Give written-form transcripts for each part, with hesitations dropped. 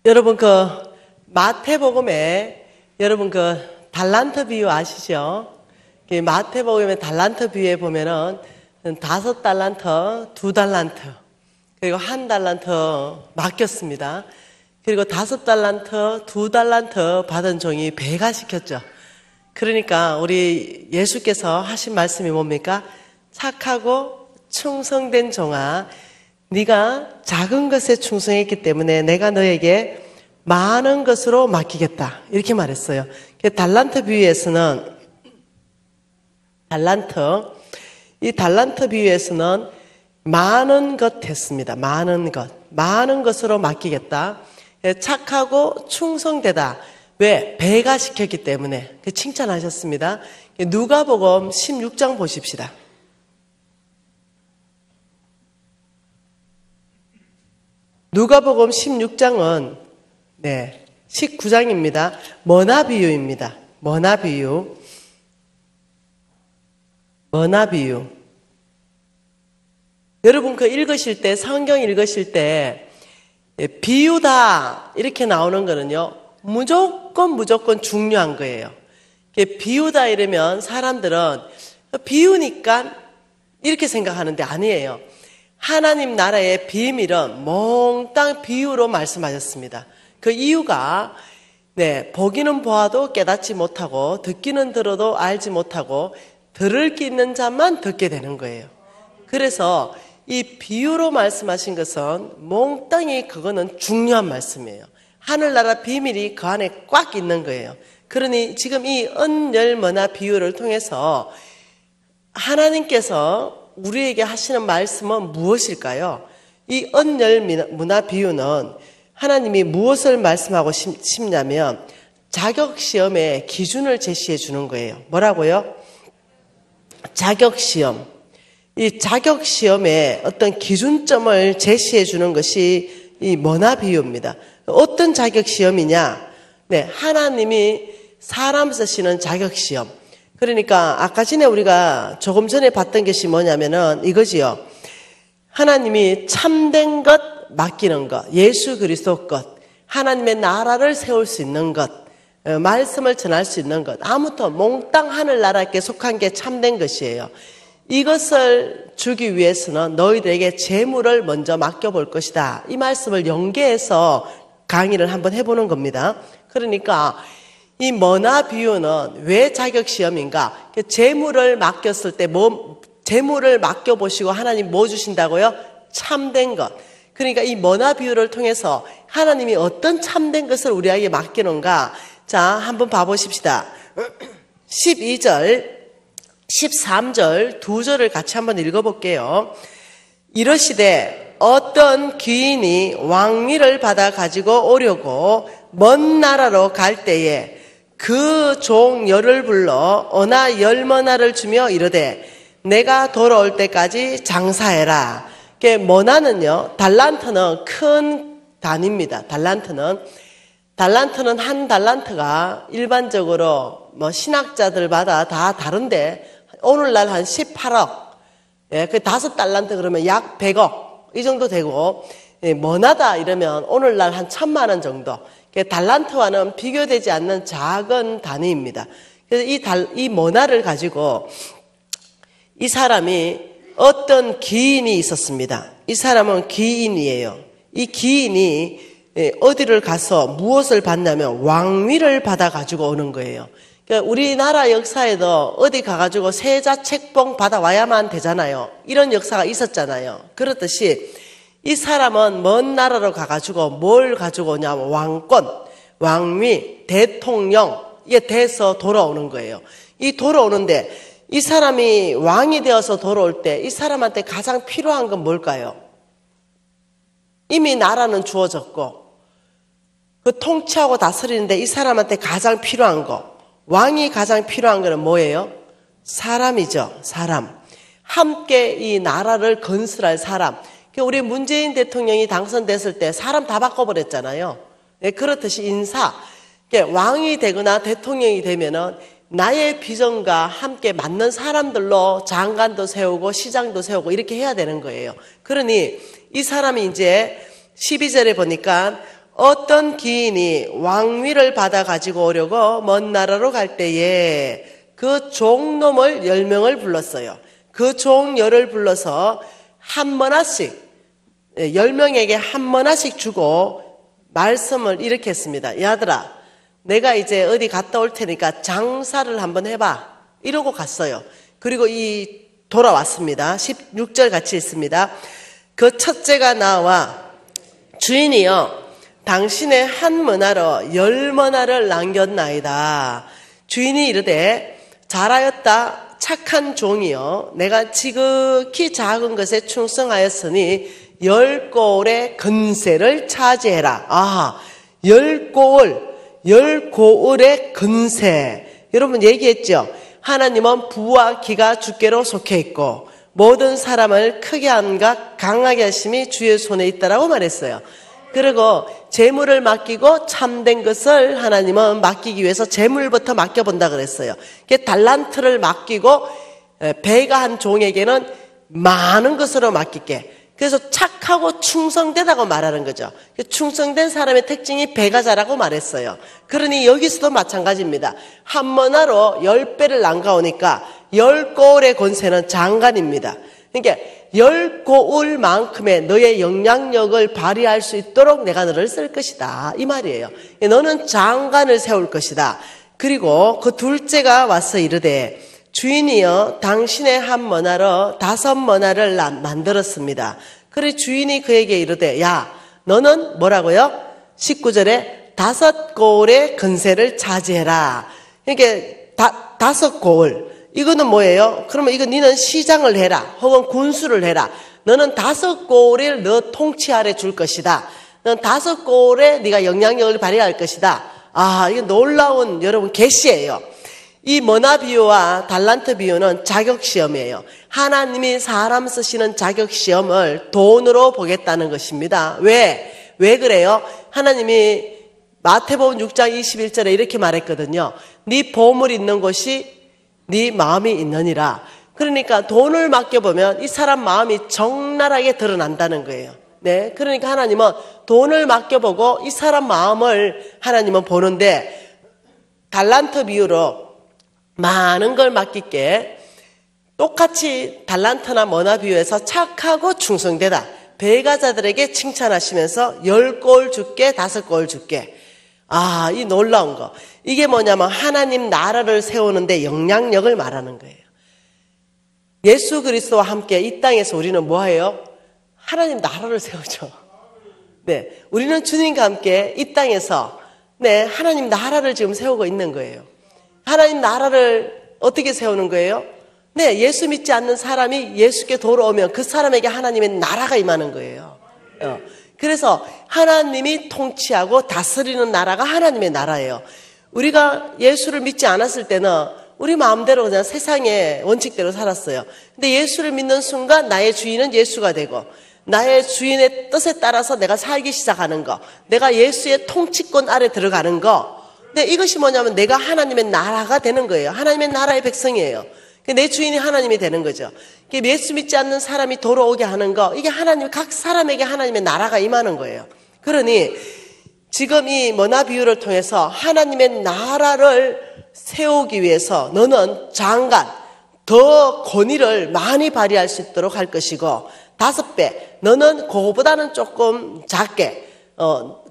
여러분 마태복음에 여러분 달란트 비유 아시죠? 마태복음의 달란트 비유에 보면은 5달란트, 2달란트, 그리고 1달란트 맡겼습니다. 그리고 5달란트, 2달란트 받은 종이 배가시켰죠. 그러니까 우리 예수께서 하신 말씀이 뭡니까? 착하고 충성된 종아, 네가 작은 것에 충성했기 때문에 내가 너에게 많은 것으로 맡기겠다, 이렇게 말했어요. 달란트 비유에서는 이 달란트 비유에서는 많은 것 했습니다. 많은 것으로 맡기겠다. 착하고 충성되다. 왜? 배가 시켰기 때문에. 칭찬하셨습니다. 누가복음 16장 보십시다. 누가복음 16장은 19장입니다. 머나 비유입니다. 머나 비유. 여러분 읽으실 때, 성경 읽으실 때 비유다 이렇게 나오는 거는요, 무조건 중요한 거예요. 비유다 이러면 사람들은 비유니까 이렇게 생각하는데 아니에요. 하나님 나라의 비밀은 몽땅 비유로 말씀하셨습니다. 그 이유가 보기는 보아도 깨닫지 못하고 듣기는 들어도 알지 못하고 들을 게 있는 자만 듣게 되는 거예요. 그래서 이 비유로 말씀하신 것은 몽땅히 그거는 중요한 말씀이에요. 하늘나라 비밀이 그 안에 꽉 있는 거예요. 그러니 지금 이 은열머나 비유를 통해서 하나님께서 우리에게 하시는 말씀은 무엇일까요? 이 은열문화 비유는 하나님이 무엇을 말씀하고 싶냐면 자격시험의 기준을 제시해 주는 거예요. 뭐라고요? 자격시험. 이 자격시험의 어떤 기준점을 제시해 주는 것이 이 머나 비유입니다. 어떤 자격시험이냐? 하나님이 사람 쓰시는 자격시험. 그러니까 아까 전에 우리가 조금 전에 봤던 것이 뭐냐면은 이거지요. 하나님이 참된 것 맡기는 것, 예수 그리스도 것, 하나님의 나라를 세울 수 있는 것, 말씀을 전할 수 있는 것, 아무튼 몽땅 하늘나라께 속한 게 참된 것이에요. 이것을 주기 위해서는 너희들에게 재물을 먼저 맡겨볼 것이다. 이 말씀을 연계해서 강의를 한번 해보는 겁니다. 그러니까 이 머나 비유는 왜 자격시험인가? 재물을 맡겼을 때 재물을 맡겨보시고 하나님 뭐 주신다고요? 참된 것. 그러니까 이 머나 비유를 통해서 하나님이 어떤 참된 것을 우리에게 맡기는가? 자, 한번 봐보십시다. 12절, 13절 두 절을 같이 한번 읽어볼게요. 이러시되 어떤 귀인이 왕위를 받아 가지고 오려고 먼 나라로 갈 때에 그 종 열을 불러 어나 열머나를 주며 이르되 내가 돌아올 때까지 장사해라. 머나는요, 달란트는 큰 단위입니다. 달란트는 한 달란트가 일반적으로 신학자들마다 다 다른데 오늘날 한 18억, 그 5달란트 그러면 약 100억 이 정도 되고, 머나다 이러면 오늘날 한 1000만 원 정도. 달란트와는 비교되지 않는 작은 단위입니다. 그래서 이 머나를 가지고 이 사람이 어떤 기인이 있었습니다. 이 사람은 기인이에요. 이 기인이 어디를 가서 무엇을 받냐면 왕위를 받아 가지고 오는 거예요. 그러니까 우리나라 역사에도 어디 가가지고 세자 책봉 받아와야만 되잖아요. 이런 역사가 있었잖아요. 그렇듯이 이 사람은 먼 나라로 가가지고 뭘 가지고 오냐면 왕권, 왕위, 대통령, 이게 돼서 돌아오는 거예요. 이 돌아오는데 이 사람이 왕이 되어서 돌아올 때 이 사람한테 가장 필요한 건 뭘까요? 이미 나라는 주어졌고 그 통치하고 다스리는데 이 사람한테 가장 필요한 거, 왕이 가장 필요한 거는 뭐예요? 사람이죠. 사람. 함께 이 나라를 건설할 사람. 우리 문재인 대통령이 당선됐을 때 사람 다 바꿔버렸잖아요. 그렇듯이 인사. 왕이 되거나 대통령이 되면은 나의 비전과 함께 맞는 사람들로 장관도 세우고 시장도 세우고 이렇게 해야 되는 거예요. 그러니 이 사람이 이제 12절에 보니까 어떤 기인이 왕위를 받아 가지고 오려고 먼 나라로 갈 때에 그 종놈을 10명을 불렀어요. 그 종 10을 불러서 한 머나씩 10명에게 한 머나씩 주고 말씀을 이렇게 했습니다. 야들아, 내가 이제 어디 갔다 올 테니까 장사를 한번 해봐. 이러고 갔어요. 그리고 돌아왔습니다. 16절 같이 읽습니다. 그 첫째가 나와 주인이여, 당신의 한 머나로 10머나를 남겼나이다. 주인이 이르되 잘하였다 착한 종이여, 내가 지극히 작은 것에 충성하였으니 10고을의 근세를 차지해라. 10고을의 근세. 여러분 얘기했죠? 하나님은 부와 기가 주께로 속해 있고 모든 사람을 크게 함과 강하게 하심이 주의 손에 있다라고 말했어요. 그리고 재물을 맡기고 참된 것을 하나님은 맡기기 위해서 재물부터 맡겨본다 그랬어요. 달란트를 맡기고 배가 한 종에게는 많은 것으로 맡길게. 그래서 착하고 충성되다고 말하는 거죠. 충성된 사람의 특징이 배가 자라고 말했어요. 그러니 여기서도 마찬가지입니다. 한 머나로 10배를 남가오니까 10고을의 권세는 장관입니다. 그러니까 10고을만큼의 너의 영향력을 발휘할 수 있도록 내가 너를 쓸 것이다, 이 말이에요. 너는 장관을 세울 것이다. 그리고 그 둘째가 와서 이르되 주인이여, 당신의 한 머나로 5머나를 만들었습니다. 그래 주인이 그에게 이르되 야, 너는 뭐라고요? 19절에 5고을의 근세를 차지해라. 그러니까 5고을, 이거는 뭐예요? 그러면 이거 너는 시장을 해라, 혹은 군수를 해라. 너는 5고을을 너 통치 아래 줄 것이다. 너는 5고을에 네가 영향력을 발휘할 것이다. 이게 놀라운 여러분 계시예요. 이 머나 비유와 달란트 비유는 자격시험이에요. 하나님이 사람 쓰시는 자격시험을 돈으로 보겠다는 것입니다. 왜 그래요? 하나님이 마태복음 6장 21절에 이렇게 말했거든요. 네 보물 있는 곳이 네 마음이 있느니라. 그러니까 돈을 맡겨보면 이 사람 마음이 적나라하게 드러난다는 거예요. 네, 그러니까 하나님은 돈을 맡겨보고 이 사람 마음을 하나님은 보는데, 달란트 비유로 많은 걸 맡길게. 똑같이 달란트나 머나 비유에서 착하고 충성되다, 배가자들에게 칭찬하시면서 10고을 줄게, 5고을 줄게. 이 놀라운 거. 이게 뭐냐면 하나님 나라를 세우는데 영향력을 말하는 거예요. 예수 그리스도와 함께 이 땅에서 우리는 뭐예요? 하나님 나라를 세우죠. 네, 우리는 주님과 함께 이 땅에서 하나님 나라를 지금 세우고 있는 거예요. 하나님 나라를 어떻게 세우는 거예요? 예수 믿지 않는 사람이 예수께 돌아오면 그 사람에게 하나님의 나라가 임하는 거예요. 그래서 하나님이 통치하고 다스리는 나라가 하나님의 나라예요. 우리가 예수를 믿지 않았을 때는 우리 마음대로 그냥 세상의 원칙대로 살았어요. 근데 예수를 믿는 순간 나의 주인은 예수가 되고, 나의 주인의 뜻에 따라서 내가 살기 시작하는 거, 내가 예수의 통치권 아래 들어가는 거, 근데 이것이 뭐냐면 내가 하나님의 나라가 되는 거예요. 하나님의 나라의 백성이에요. 내 주인이 하나님이 되는 거죠. 예수 믿지 않는 사람이 돌아오게 하는 거, 이게 각 사람에게 하나님의 나라가 임하는 거예요. 그러니 지금 이 머나 비유를 통해서 하나님의 나라를 세우기 위해서 너는 장관, 더 권위를 많이 발휘할 수 있도록 할 것이고, 5배, 너는 그거보다는 조금 작게,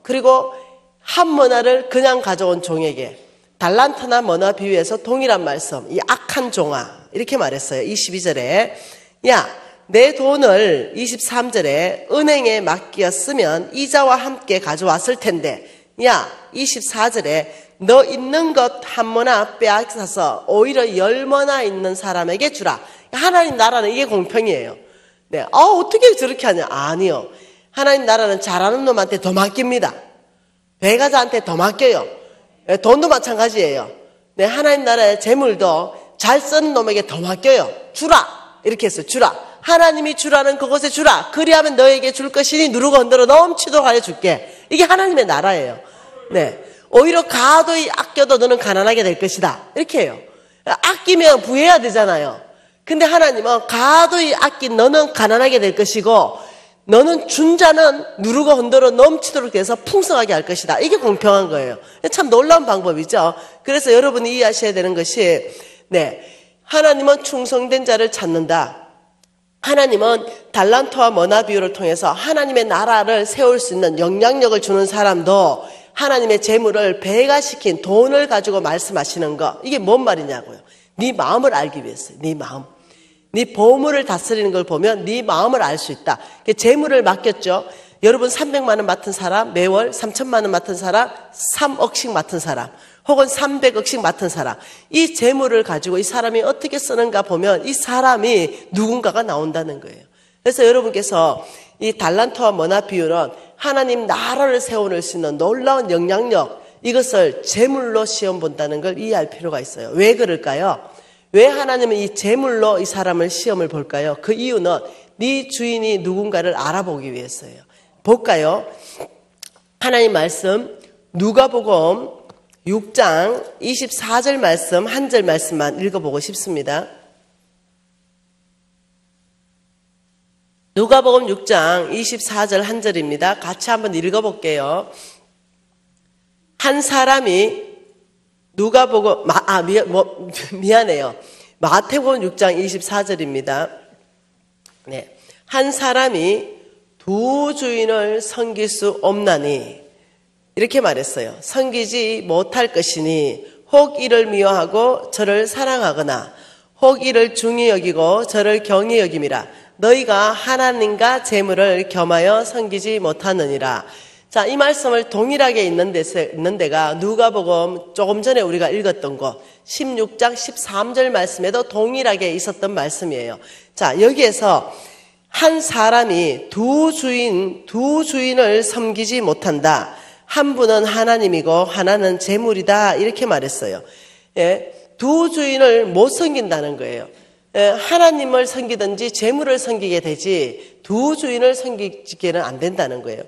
그리고 한 머나를 그냥 가져온 종에게, 달란트나 머나 비유에서 동일한 말씀, 이 악한 종아, 이렇게 말했어요. 22절에 야, 내 돈을 23절에 은행에 맡겼으면 이자와 함께 가져왔을 텐데, 야, 24절에 너 있는 것 한 머나 빼앗아서 오히려 10머나 있는 사람에게 주라. 하나님 나라는 이게 공평이에요. 네, 어떻게 저렇게 하냐? 아니요. 하나님 나라는 잘하는 놈한테 더 맡깁니다. 배가자한테 더 맡겨요. 돈도 마찬가지예요. 네, 하나님 나라의 재물도 잘 쓰는 놈에게 더 맡겨요. 주라. 이렇게 했어요. 주라. 하나님이 주라는 그곳에 주라. 그리하면 너에게 줄 것이니 누르고 흔들어 넘치도록 하여 줄게. 이게 하나님의 나라예요. 네, 오히려 가도히 아껴도 너는 가난하게 될 것이다. 이렇게 해요. 아끼면 부해야 되잖아요. 근데 하나님은 가도히 아낀 너는 가난하게 될 것이고, 너는 준 자는 누르고 흔들어 넘치도록 해서 풍성하게 할 것이다. 이게 공평한 거예요. 참 놀라운 방법이죠. 그래서 여러분이 이해하셔야 되는 것이, 하나님은 충성된 자를 찾는다. 하나님은 달란트와 머나 비유를 통해서 하나님의 나라를 세울 수 있는 영향력을 주는 사람도 하나님의 재물을 배가시킨 돈을 가지고 말씀하시는 거, 이게 뭔 말이냐고요. 네 마음을 알기 위해서요. 네 마음. 네 보물을 다스리는 걸 보면 네 마음을 알 수 있다. 재물을 맡겼죠. 여러분 300만 원 맡은 사람, 매월 3천만 원 맡은 사람, 3억씩 맡은 사람, 혹은 300억씩 맡은 사람, 이 재물을 가지고 이 사람이 어떻게 쓰는가 보면 이 사람이 누군가가 나온다는 거예요. 그래서 여러분께서 이 달란트와 머나 비유는 하나님 나라를 세워낼 수 있는 놀라운 영향력, 이것을 재물로 시험 본다는 걸 이해할 필요가 있어요. 왜 그럴까요? 왜 하나님은 이 재물로 이 사람을 시험을 볼까요? 그 이유는 네 주인이 누군가를 알아보기 위해서예요. 볼까요? 하나님 말씀 누가복음 6장 24절 말씀, 한 절 말씀만 읽어보고 싶습니다. 누가복음 6장 24절 한 절입니다. 같이 한번 읽어볼게요. 한 사람이 누가복음, 미안해요. 마태복음 6장 24절입니다. 한 사람이 두 주인을 섬길 수 없나니, 이렇게 말했어요. 섬기지 못할 것이니 혹 이를 미워하고 저를 사랑하거나 혹 이를 중히 여기고 저를 경히 여김이라. 너희가 하나님과 재물을 겸하여 섬기지 못하느니라. 자, 이 말씀을 동일하게 있는 데가 누가복음 조금 전에 우리가 읽었던 것 16장 13절 말씀에도 동일하게 있었던 말씀이에요. 자, 여기에서 한 사람이 두 주인을 섬기지 못한다. 한 분은 하나님이고 하나는 재물이다. 이렇게 말했어요. 두 주인을 못 섬긴다는 거예요. 하나님을 섬기든지 재물을 섬기게 되지 두 주인을 섬기기는 안 된다는 거예요.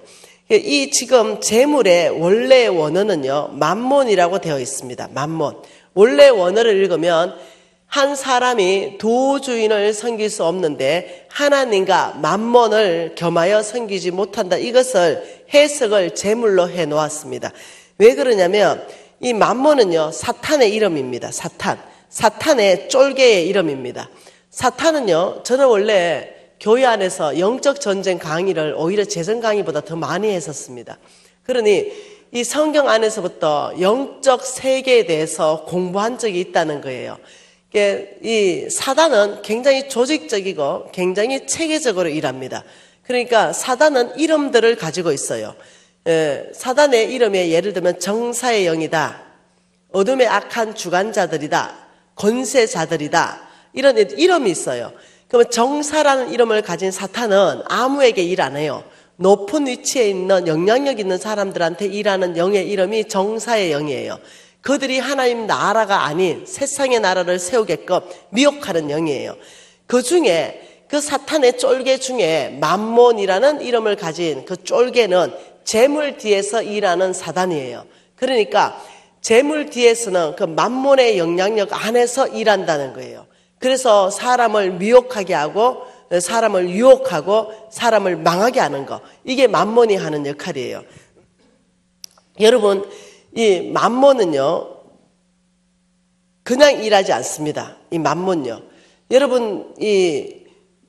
이 지금 재물의 원래 원어는요, 맘몬이라고 되어 있습니다. 맘몬. 원래 원어를 읽으면 한 사람이 두 주인을 섬길 수 없는데 하나님과 맘몬을 겸하여 섬기지 못한다. 이것을 해석을 재물로 해 놓았습니다. 왜 그러냐면 이 맘몬은요, 사탄의 이름입니다. 사탄의 쫄개의 이름입니다. 사탄은요, 저는 원래 교회 안에서 영적 전쟁 강의를 오히려 재정 강의보다 더 많이 했었습니다. 그러니 이 성경 안에서부터 영적 세계에 대해서 공부한 적이 있다는 거예요. 이 사단은 굉장히 조직적이고 굉장히 체계적으로 일합니다. 그러니까 사단은 이름들을 가지고 있어요. 사단의 이름에 예를 들면 정사의 영이다, 어둠의 악한 주관자들이다, 권세자들이다, 이런 이름이 있어요. 그러면 정사라는 이름을 가진 사탄은 아무에게 일 안 해요. 높은 위치에 있는 영향력 있는 사람들한테 일하는 영의 이름이 정사의 영이에요. 그들이 하나님 나라가 아닌 세상의 나라를 세우게끔 미혹하는 영이에요. 그 중에 그 사탄의 쫄개 중에 맘몬이라는 이름을 가진 그 쫄개는 재물 뒤에서 일하는 사단이에요. 그러니까 재물 뒤에서는 그 맘몬의 영향력 안에서 일한다는 거예요. 그래서 사람을 미혹하게 하고 사람을 유혹하고 사람을 망하게 하는 거, 이게 맘몬이 하는 역할이에요. 여러분, 이 맘몬은요 그냥 일하지 않습니다. 이 맘몬요, 여러분 이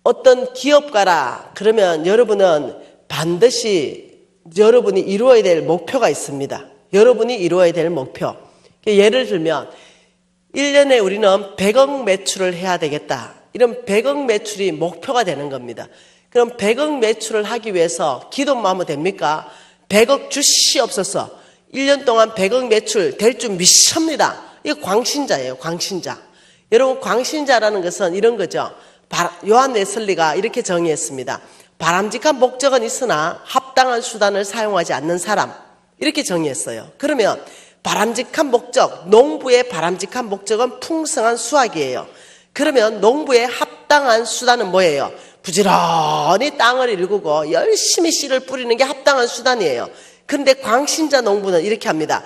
어떤 기업가라 그러면 여러분은 반드시 여러분이 이루어야 될 목표가 있습니다. 여러분이 이루어야 될 목표. 예를 들면 1년에 우리는 100억 매출을 해야 되겠다. 이런 100억 매출이 목표가 되는 겁니다. 그럼 100억 매출을 하기 위해서 기도만 하면 됩니까? 100억 주시옵소서. 1년 동안 100억 매출 될 줄 믿습니다. 이거 광신자예요. 광신자. 여러분, 광신자라는 것은 이런 거죠. 요한 웨슬리가 이렇게 정의했습니다. 바람직한 목적은 있으나 합당한 수단을 사용하지 않는 사람, 이렇게 정의했어요. 그러면 바람직한 목적, 농부의 바람직한 목적은 풍성한 수확이에요. 그러면 농부의 합당한 수단은 뭐예요? 부지런히 땅을 일구고 열심히 씨를 뿌리는 게 합당한 수단이에요. 그런데 광신자 농부는 이렇게 합니다.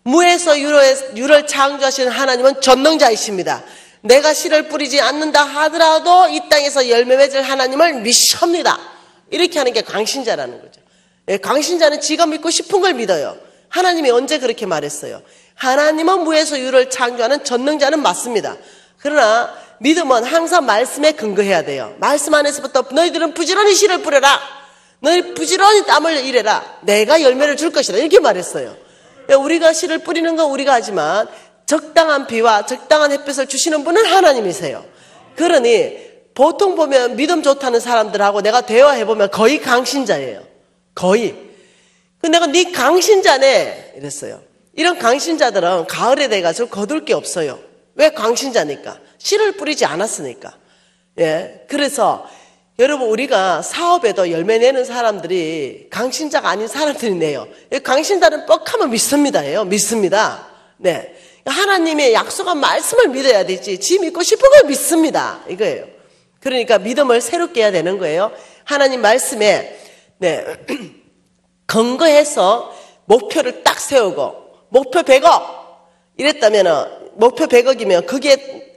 무에서 유를 창조하시는 하나님은 전능자이십니다. 내가 씨를 뿌리지 않는다 하더라도 이 땅에서 열매 맺을 하나님을 믿습니다. 이렇게 하는 게 광신자라는 거죠. 예, 광신자는 지가 믿고 싶은 걸 믿어요. 하나님이 언제 그렇게 말했어요? 하나님은 무에서 유를 창조하는 전능자는 맞습니다. 그러나 믿음은 항상 말씀에 근거해야 돼요. 말씀 안에서부터 너희들은 부지런히 씨를 뿌려라. 너희 부지런히 땀을 일해라. 내가 열매를 줄 것이다. 이렇게 말했어요. 우리가 씨를 뿌리는 건 우리가 하지만 적당한 비와 적당한 햇빛을 주시는 분은 하나님이세요. 그러니 보통 보면 믿음 좋다는 사람들하고 내가 대화해보면 거의 강신자예요. 거의. 내가 네 강신자네 이랬어요. 이런 강신자들은 가을에 돼가지고 거둘 게 없어요. 왜 강신자니까? 씨를 뿌리지 않았으니까. 예. 그래서 여러분 우리가 사업에도 열매 내는 사람들이 강신자가 아닌 사람들이 내요. 강신자는 뻑하면 믿습니다예요. 믿습니다. 네. 하나님의 약속한 말씀을 믿어야 되지. 지 믿고 싶은 걸 믿습니다. 이거예요. 그러니까 믿음을 새롭게 해야 되는 거예요. 하나님 말씀에 네. 근거해서 목표를 딱 세우고 목표 100억 이랬다면은 목표 100억이면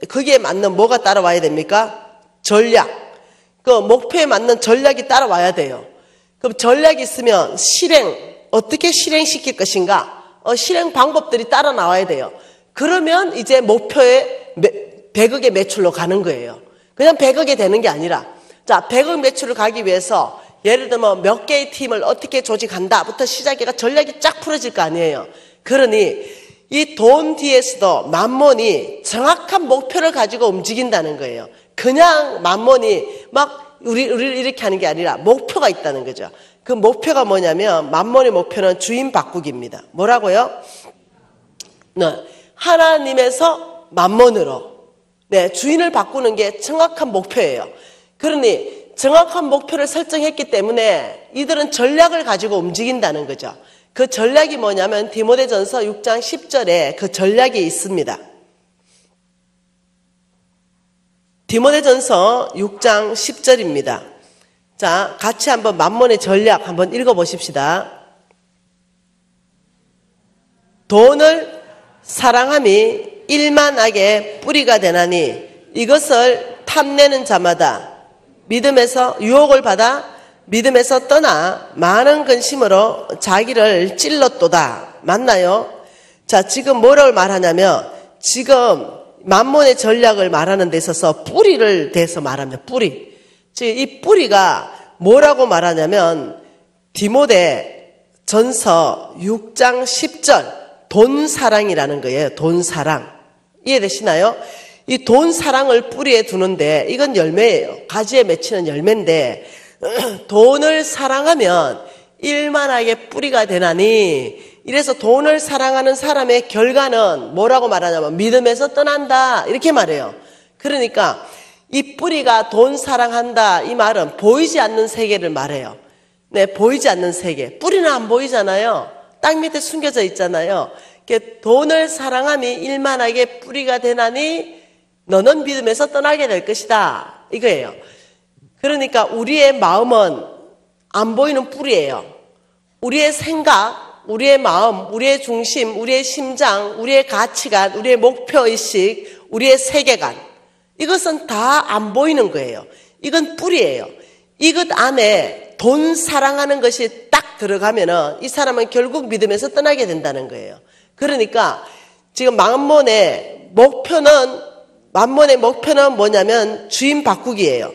거기에 맞는 뭐가 따라와야 됩니까? 전략. 그 목표에 맞는 전략이 따라와야 돼요. 그럼 전략이 있으면 어떻게 실행시킬 것인가? 실행 방법들이 따라 나와야 돼요. 그러면 이제 목표에 100억의 매출로 가는 거예요. 그냥 100억이 되는 게 아니라 자 100억 매출을 가기 위해서 예를 들면 몇 개의 팀을 어떻게 조직한다부터 시작해가 전략이 쫙 풀어질 거 아니에요. 그러니 이 돈 뒤에서도 만몬이 정확한 목표를 가지고 움직인다는 거예요. 그냥 만몬이 막 우리를 이렇게 하는 게 아니라 목표가 있다는 거죠. 그 목표가 뭐냐면 만몬의 목표는 주인 바꾸기입니다. 뭐라고요? 네, 하나님에서 만몬으로 네, 주인을 바꾸는 게 정확한 목표예요. 그러니 정확한 목표를 설정했기 때문에 이들은 전략을 가지고 움직인다는 거죠. 그 전략이 뭐냐면 디모데전서 6장 10절에 그 전략이 있습니다. 디모데전서 6장 10절입니다. 자, 같이 한번 만몬의 전략 한번 읽어보십시다. 돈을 사랑함이 일만하게 뿌리가 되나니 이것을 탐내는 자마다 믿음에서 유혹을 받아 믿음에서 떠나 많은 근심으로 자기를 찔렀도다. 맞나요? 자, 지금 뭐를 말하냐면 지금 만몬의 전략을 말하는 데 있어서 뿌리를 대해서 말합니다. 뿌리. 즉, 이 뿌리가 뭐라고 말하냐면 디모데 전서 6장 10절 돈 사랑이라는 거예요. 돈 사랑. 이해되시나요? 이 돈 사랑을 뿌리에 두는데 이건 열매예요. 가지에 맺히는 열매인데 돈을 사랑하면 일만하게 뿌리가 되나니 이래서 돈을 사랑하는 사람의 결과는 뭐라고 말하냐면 믿음에서 떠난다 이렇게 말해요. 그러니까 이 뿌리가 돈 사랑한다 이 말은 보이지 않는 세계를 말해요. 네, 보이지 않는 세계. 뿌리는 안 보이잖아요. 땅 밑에 숨겨져 있잖아요. 돈을 사랑함이 일만하게 뿌리가 되나니 너는 믿음에서 떠나게 될 것이다 이거예요. 그러니까 우리의 마음은 안 보이는 뿌리예요. 우리의 생각, 우리의 마음, 우리의 중심, 우리의 심장, 우리의 가치관, 우리의 목표의식, 우리의 세계관 이것은 다 안 보이는 거예요. 이건 뿌리예요. 이것 안에 돈 사랑하는 것이 딱 들어가면은 이 사람은 결국 믿음에서 떠나게 된다는 거예요. 그러니까 지금 만몬의 목표는 뭐냐면 주인 바꾸기예요.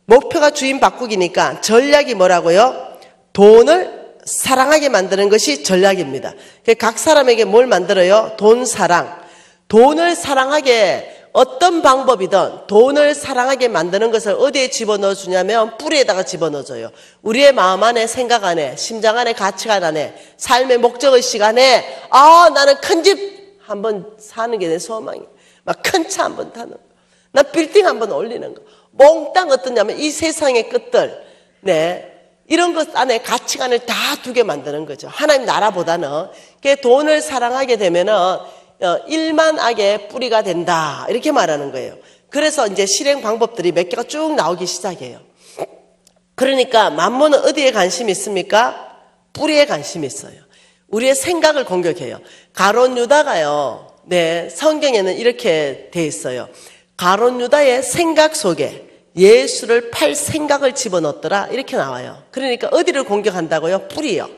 목표가 주인 바꾸기니까 전략이 뭐라고요? 돈을 사랑하게 만드는 것이 전략입니다. 각 사람에게 뭘 만들어요? 돈 사랑. 돈을 사랑하게 어떤 방법이든 돈을 사랑하게 만드는 것을 어디에 집어넣어 주냐면 뿌리에다가 집어넣어줘요. 우리의 마음 안에, 생각 안에, 심장 안에, 가치관 안에, 삶의 목적의식 안에 나는 큰 집 한번 사는 게 내 소망이야. 막 큰 차 한번 타는 거. 나 빌딩 한번 올리는 거. 몽땅 어떠냐면 이 세상의 끝들, 네, 이런 것 안에 가치관을 다 두게 만드는 거죠. 하나님 나라보다는. 돈을 사랑하게 되면은 일만하게 뿌리가 된다 이렇게 말하는 거예요. 그래서 이제 실행 방법들이 몇 개가 쭉 나오기 시작해요. 그러니까 만몬은 어디에 관심이 있습니까? 뿌리에 관심이 있어요. 우리의 생각을 공격해요. 가룟 유다가요. 네, 성경에는 이렇게 돼 있어요. 가룟 유다의 생각 속에 예수를 팔 생각을 집어넣었더라 이렇게 나와요. 그러니까 어디를 공격한다고요? 뿌리요.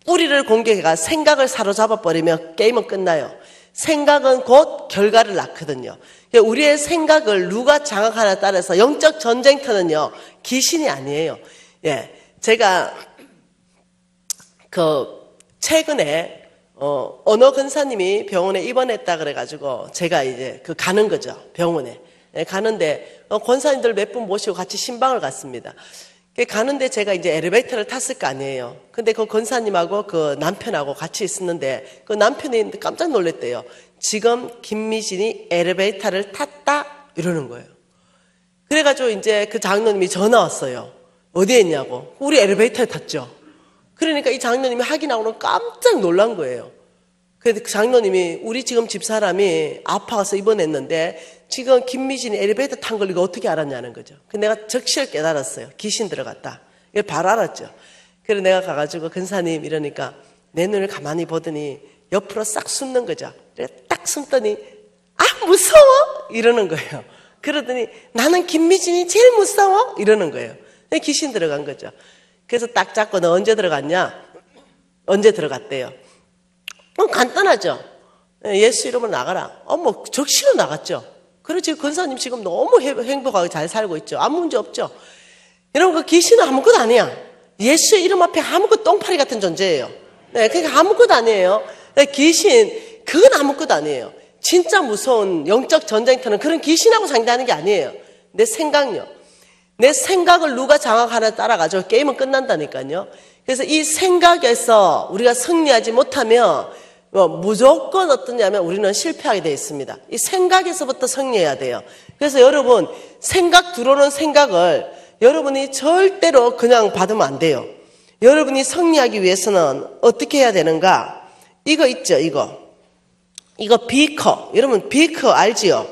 뿌리를 공격해가 생각을 사로잡아 버리면 게임은 끝나요. 생각은 곧 결과를 낳거든요. 우리의 생각을 누가 장악하냐에 따라서 영적 전쟁터는요, 귀신이 아니에요. 예, 제가 최근에 언어 근사님이 병원에 입원했다 그래가지고 제가 이제 가는 거죠, 병원에. 예, 가는데 권사님들 몇 분 모시고 같이 신방을 갔습니다. 가는데 제가 이제 엘리베이터를 탔을 거 아니에요. 근데 그 권사님하고 그 남편하고 같이 있었는데 그 남편이 깜짝 놀랐대요. 지금 김미진이 엘리베이터를 탔다 이러는 거예요. 그래가지고 이제 그 장로님이 전화 왔어요. 어디에 있냐고. 우리 엘리베이터에 탔죠. 그러니까 이 장로님이 확인하고는 깜짝 놀란 거예요. 그래서 그 장로님이 우리 지금 집사람이 아파서 입원했는데 지금 김미진이 엘리베이터 탄 걸 이거 어떻게 알았냐는 거죠. 그래서 내가 적시를 깨달았어요. 귀신 들어갔다. 이거 바로 알았죠. 그래서 내가 가가지고 근사님 이러니까 내 눈을 가만히 보더니 옆으로 싹 숨는 거죠. 딱 숨더니 아 무서워 이러는 거예요. 그러더니 나는 김미진이 제일 무서워 이러는 거예요. 귀신 들어간 거죠. 그래서 딱 잡고 너 언제 들어갔냐? 언제 들어갔대요? 간단하죠. 예수 이름으로 나가라. 뭐 적시로 나갔죠. 그렇지. 권사님 지금 너무 행복하게 잘 살고 있죠. 아무 문제 없죠. 여러분 그 귀신은 아무것도 아니야. 예수 이름 앞에 아무것도 똥파리 같은 존재예요. 네, 그러니까 아무것도 아니에요. 귀신 그건 아무것도 아니에요. 진짜 무서운 영적 전쟁터는 그런 귀신하고 상대하는 게 아니에요. 내 생각요. 내 생각을 누가 장악하냐에 따라가지고 게임은 끝난다니까요. 그래서 이 생각에서 우리가 승리하지 못하면 무조건 어떠냐면 우리는 실패하게 되어 있습니다. 이 생각에서부터 승리해야 돼요. 그래서 여러분 생각 들어오는 생각을 여러분이 절대로 그냥 받으면 안 돼요. 여러분이 승리하기 위해서는 어떻게 해야 되는가? 이거 있죠, 이거 비커. 여러분 비커 알지요?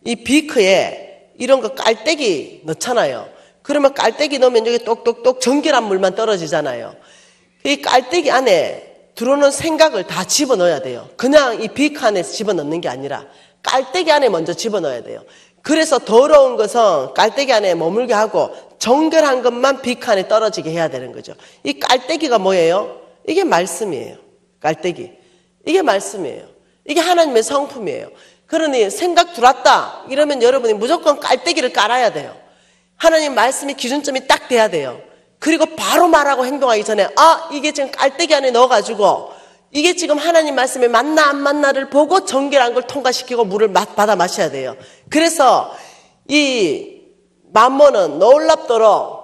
이 비커에 이런 거 깔때기 넣잖아요. 그러면 깔때기 넣으면 여기 똑똑똑 정결한 물만 떨어지잖아요. 이 깔때기 안에 들어오는 생각을 다 집어넣어야 돼요. 그냥 이 비커 안에서 집어넣는 게 아니라 깔때기 안에 먼저 집어넣어야 돼요. 그래서 더러운 것은 깔때기 안에 머물게 하고 정결한 것만 비커 안에 떨어지게 해야 되는 거죠. 이 깔때기가 뭐예요? 이게 말씀이에요. 깔때기. 이게 말씀이에요. 이게 하나님의 성품이에요. 그러니 생각 들어왔다 이러면 여러분이 무조건 깔때기를 깔아야 돼요. 하나님 말씀이 기준점이 딱 돼야 돼요. 그리고 바로 말하고 행동하기 전에 이게 지금 깔때기 안에 넣어가지고 이게 지금 하나님 말씀에 맞나 안 맞나를 보고 정결한 걸 통과시키고 물을 받아 마셔야 돼요. 그래서 이 만몬은 놀랍도록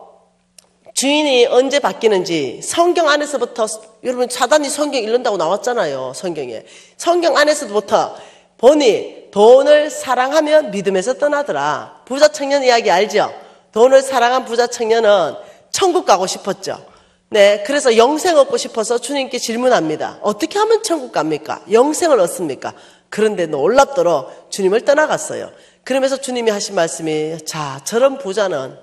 주인이 언제 바뀌는지 성경 안에서부터 여러분 사단이 성경 읽는다고 나왔잖아요. 성경에. 성경 안에서부터 보니 돈을 사랑하면 믿음에서 떠나더라. 부자 청년 이야기 알죠? 돈을 사랑한 부자 청년은 천국 가고 싶었죠. 네, 그래서 영생 얻고 싶어서 주님께 질문합니다. 어떻게 하면 천국 갑니까? 영생을 얻습니까? 그런데 놀랍도록 주님을 떠나갔어요. 그러면서 주님이 하신 말씀이 자, 저런 부자는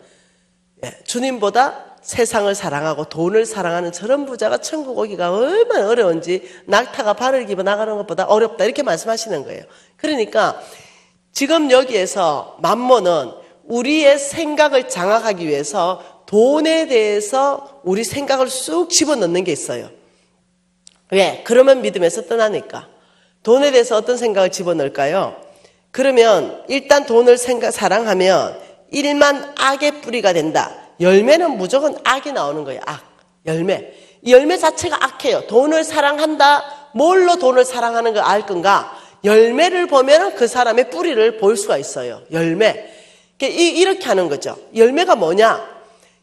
주님보다 세상을 사랑하고 돈을 사랑하는 저런 부자가 천국 오기가 얼마나 어려운지 낙타가 발을 기어 나가는 것보다 어렵다 이렇게 말씀하시는 거예요. 그러니까 지금 여기에서 만몬은 우리의 생각을 장악하기 위해서 돈에 대해서 우리 생각을 쑥 집어넣는 게 있어요. 왜? 그러면 믿음에서 떠나니까. 돈에 대해서 어떤 생각을 집어넣을까요? 그러면 일단 돈을 사랑하면 일만 악의 뿌리가 된다. 열매는 무조건 악이 나오는 거예요. 악. 열매. 이 열매 자체가 악해요. 돈을 사랑한다. 뭘로 돈을 사랑하는 걸 알 건가? 열매를 보면 그 사람의 뿌리를 볼 수가 있어요. 열매. 이렇게 하는 거죠. 열매가 뭐냐?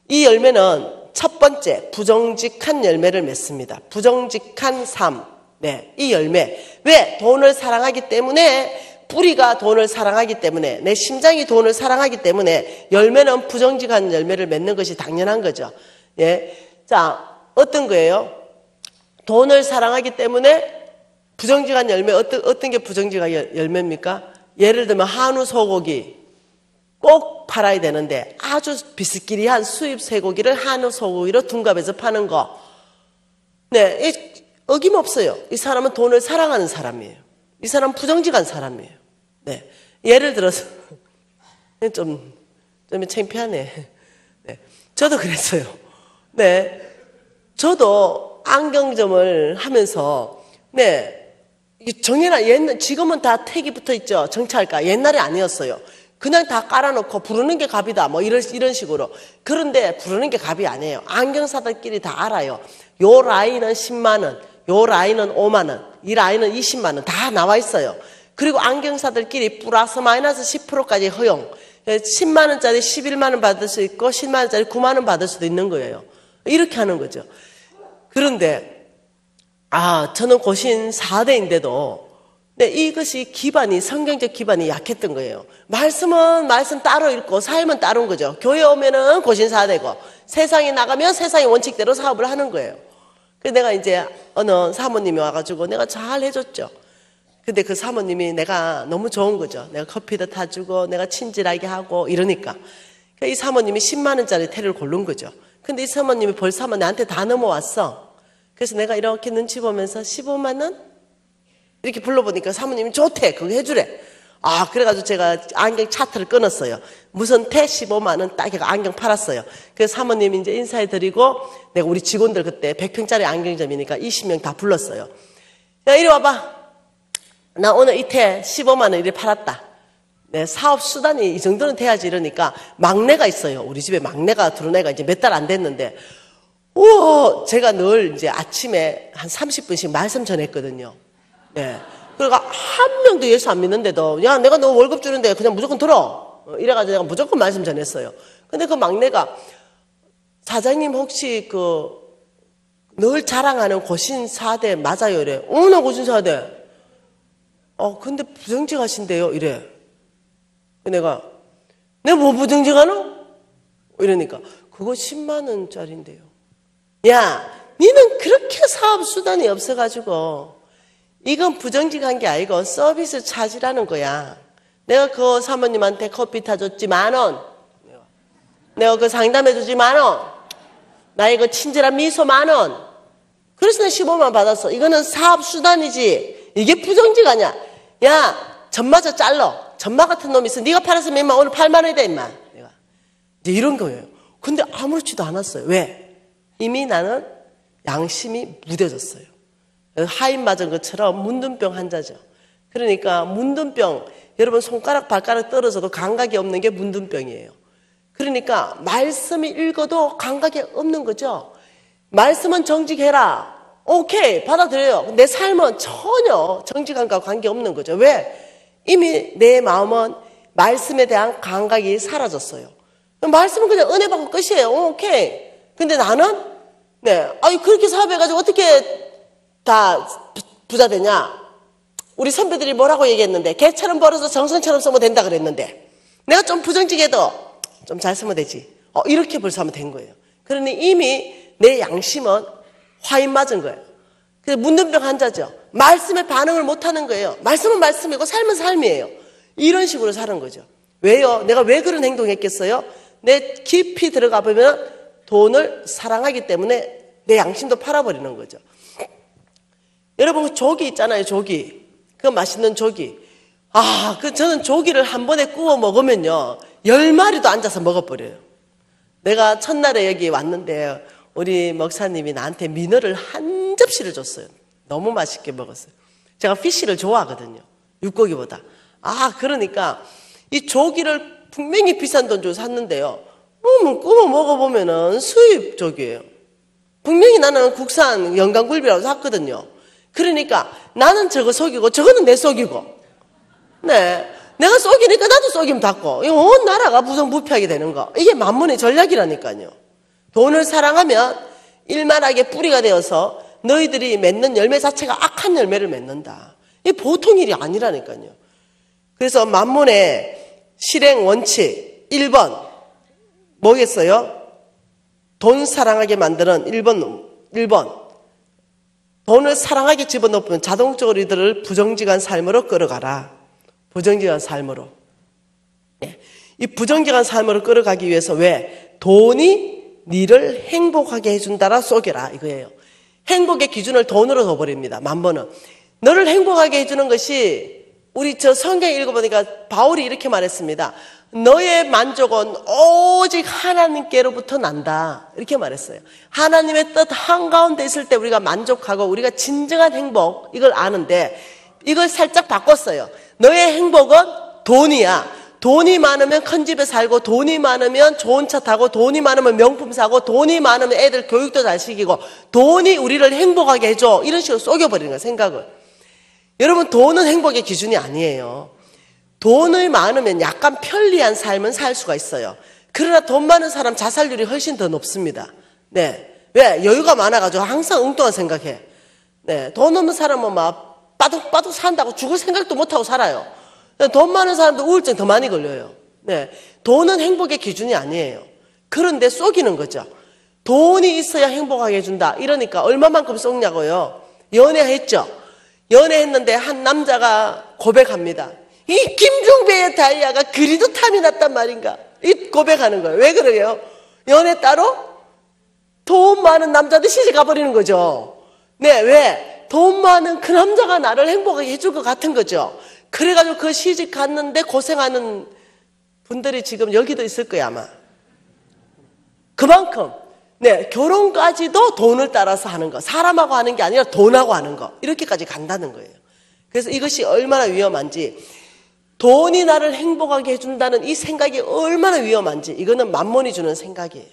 이 열매는 첫 번째 부정직한 열매를 맺습니다. 부정직한 삶. 네, 이 열매. 왜? 돈을 사랑하기 때문에 뿌리가 돈을 사랑하기 때문에 내 심장이 돈을 사랑하기 때문에 열매는 부정직한 열매를 맺는 것이 당연한 거죠. 예. 자, 어떤 거예요? 돈을 사랑하기 때문에 부정직한 열매 어떤 게 부정직한 열매입니까? 예를 들면 한우 소고기 꼭 팔아야 되는데 아주 비스끼리한 수입 쇠고기를 한우 소고기로 둔갑해서 파는 거. 네, 어김없어요. 이 사람은 돈을 사랑하는 사람이에요. 이 사람은 부정직한 사람이에요. 네, 예를 들어서 좀 좀 창피하네. 네. 저도 그랬어요. 네. 저도 안경점을 하면서, 네. 정해나, 지금은 다 택이 붙어 있죠. 정찰가. 옛날에 아니었어요. 그냥 다 깔아놓고 부르는 게 갑이다. 뭐 이런 식으로. 그런데 부르는 게 갑이 아니에요. 안경사들끼리 다 알아요. 요 라인은 10만 원, 요 라인은 5만 원, 이 라인은 20만 원 다 나와 있어요. 그리고 안경사들끼리 플러스 마이너스 10%까지 허용. 10만 원짜리 11만 원 받을 수 있고 10만 원짜리 9만 원 받을 수도 있는 거예요. 이렇게 하는 거죠. 그런데 저는 고신 4대인데도 네, 이것이 기반이 성경적 기반이 약했던 거예요. 말씀은 말씀 따로 읽고 삶은 따로인 거죠. 교회 오면은 고신 4대고 세상에 나가면 세상의 원칙대로 사업을 하는 거예요. 그래서 내가 이제 어느 사모님이 와가지고 내가 잘 해줬죠. 근데 그 사모님이 내가 너무 좋은 거죠. 내가 커피도 타주고 내가 친절하게 하고 이러니까 이 사모님이 10만 원짜리 테를 고른 거죠. 근데 이 사모님이 벌써 나한테 다 넘어왔어. 그래서 내가 이렇게 눈치 보면서 15만 원? 이렇게 불러보니까 사모님이 좋대. 그거 해주래. 그래가지고 제가 안경 차트를 끊었어요. 무슨 테 15만 원 딱 안경 팔았어요. 그래서 사모님이 이제 인사해드리고 내가 우리 직원들 그때 100평짜리 안경점이니까 20명 다 불렀어요. 야, 이리 와봐. 나 오늘 이 테 15만 원 이렇게 팔았다. 네, 사업 수단이 이 정도는 돼야지 이러니까 막내가 있어요. 우리 집에 막내가 들어온 애가 이제 몇 달 안 됐는데 우와, 제가 늘 이제 아침에 한 30분씩 말씀 전했거든요. 네. 그러니까 한 명도 예수 안 믿는데도 야, 내가 너 월급 주는데 그냥 무조건 들어. 이래가지고 내가 무조건 말씀 전했어요. 근데 그 막내가 사장님 혹시 늘 자랑하는 고신 4대 맞아요? 이래. 나 고신 4대. 근데 부정직하신데요? 이래. 내가 뭐 부정직하노? 이러니까 그거 10만 원짜리인데요. 야, 니는 그렇게 사업 수단이 없어가지고 이건 부정직한 게 아니고 서비스 차지라는 거야. 내가 그 사모님한테 커피 타줬지 10,000원. 내가 그 상담해주지 10,000원. 나의 그 친절한 미소 10,000원. 그래서 내가 15만 받았어. 이거는 사업 수단이지. 이게 부정직 아니야. 야, 전마저 잘러. 전마 같은 놈이 있어. 네가 팔았으면 임마 오늘 8만 원이다 임마. 내가 이제 이런 거예요. 근데 아무렇지도 않았어요. 왜? 이미 나는 양심이 무뎌졌어요. 하인 맞은 것처럼 문둥병 환자죠. 그러니까 문둥병, 여러분 손가락 발가락 떨어져도 감각이 없는 게 문둥병이에요. 그러니까 말씀이 읽어도 감각이 없는 거죠. 말씀은 정직해라. 오케이, 받아들여요. 내 삶은 전혀 정직함과 관계없는 거죠. 왜? 이미 내 마음은 말씀에 대한 감각이 사라졌어요. 말씀은 그냥 은혜 받고 끝이에요. 오케이. 근데 나는 그렇게 사업해가지고 어떻게 다 부자 되냐? 우리 선배들이 뭐라고 얘기했는데 개처럼 벌어서 정선처럼 쓰면 된다 그랬는데 내가 좀 부정직해도 좀 잘 쓰면 되지. 이렇게 벌써 하면 된 거예요. 그러니 이미 내 양심은 화인 맞은 거예요. 그래서 문둥병 환자죠. 말씀에 반응을 못하는 거예요. 말씀은 말씀이고 삶은 삶이에요. 이런 식으로 사는 거죠. 왜요? 내가 왜 그런 행동했겠어요? 내 깊이 들어가 보면 돈을 사랑하기 때문에 내 양심도 팔아버리는 거죠. 여러분 조기 있잖아요. 조기. 그 맛있는 조기. 저는 조기를 한 번에 구워 먹으면요 10마리도 앉아서 먹어버려요. 내가 첫날에 여기 왔는데 우리 목사님이 나한테 민어를 한 접시를 줬어요. 너무 맛있게 먹었어요. 제가 피쉬를 좋아하거든요. 육고기보다. 그러니까 이 조기를 분명히 비싼 돈 주고 샀는데요. 구워 먹어보면은 수입 조기예요. 분명히 나는 국산 영광굴비라고 샀거든요. 그러니까 나는 저거 속이고 저거는 내 속이고. 네. 내가 속이니까 나도 속이면 닫고. 이거 온 나라가 부정부패하게 되는 거. 이게 만문의 전략이라니까요. 돈을 사랑하면 일만하게 뿌리가 되어서 너희들이 맺는 열매 자체가 악한 열매를 맺는다. 이게 보통 일이 아니라니까요. 그래서 만문의 실행 원칙 1번 뭐겠어요? 돈 사랑하게 만드는 1번 돈을 사랑하게 집어넣으면 자동적으로 이들을 부정직한 삶으로 끌어가라. 부정직한 삶으로. 이 부정직한 삶으로 끌어가기 위해서 왜? 돈이 니를 행복하게 해준다라 속여라 이거예요. 행복의 기준을 돈으로 둬버립니다. 만번은. 너를 행복하게 해주는 것이 우리 저 성경 읽어보니까 바울이 이렇게 말했습니다. 너의 만족은 오직 하나님께로부터 난다. 이렇게 말했어요. 하나님의 뜻 한가운데 있을 때 우리가 만족하고 우리가 진정한 행복, 이걸 아는데 이걸 살짝 바꿨어요. 너의 행복은 돈이야. 돈이 많으면 큰 집에 살고, 돈이 많으면 좋은 차 타고, 돈이 많으면 명품 사고, 돈이 많으면 애들 교육도 잘 시키고, 돈이 우리를 행복하게 해줘. 이런 식으로 속여버리는 거예요, 생각을. 여러분, 돈은 행복의 기준이 아니에요. 돈이 많으면 약간 편리한 삶은 살 수가 있어요. 그러나 돈 많은 사람 자살률이 훨씬 더 높습니다. 네. 왜? 여유가 많아가지고 항상 엉뚱한 생각해. 네. 돈 없는 사람은 막 빠둑빠둑 산다고 죽을 생각도 못하고 살아요. 돈 많은 사람도 우울증 더 많이 걸려요. 네. 돈은 행복의 기준이 아니에요. 그런데 속이는 거죠. 돈이 있어야 행복하게 해준다. 이러니까 얼마만큼 속냐고요. 연애했죠. 연애했는데 한 남자가 고백합니다. 이 김종배의 다이아가 그리도 탐이 났단 말인가. 이 고백하는 거예요. 왜 그래요? 연애 따로 돈 많은 남자도 시집 가버리는 거죠. 네, 왜? 돈 많은 그 남자가 나를 행복하게 해줄 것 같은 거죠. 그래가지고 그 시집 갔는데 고생하는 분들이 지금 여기도 있을 거예요, 아마. 그만큼, 네, 결혼까지도 돈을 따라서 하는 거. 사람하고 하는 게 아니라 돈하고 하는 거. 이렇게까지 간다는 거예요. 그래서 이것이 얼마나 위험한지, 돈이 나를 행복하게 해준다는 이 생각이 얼마나 위험한지, 이거는 만몬이 주는 생각이에요.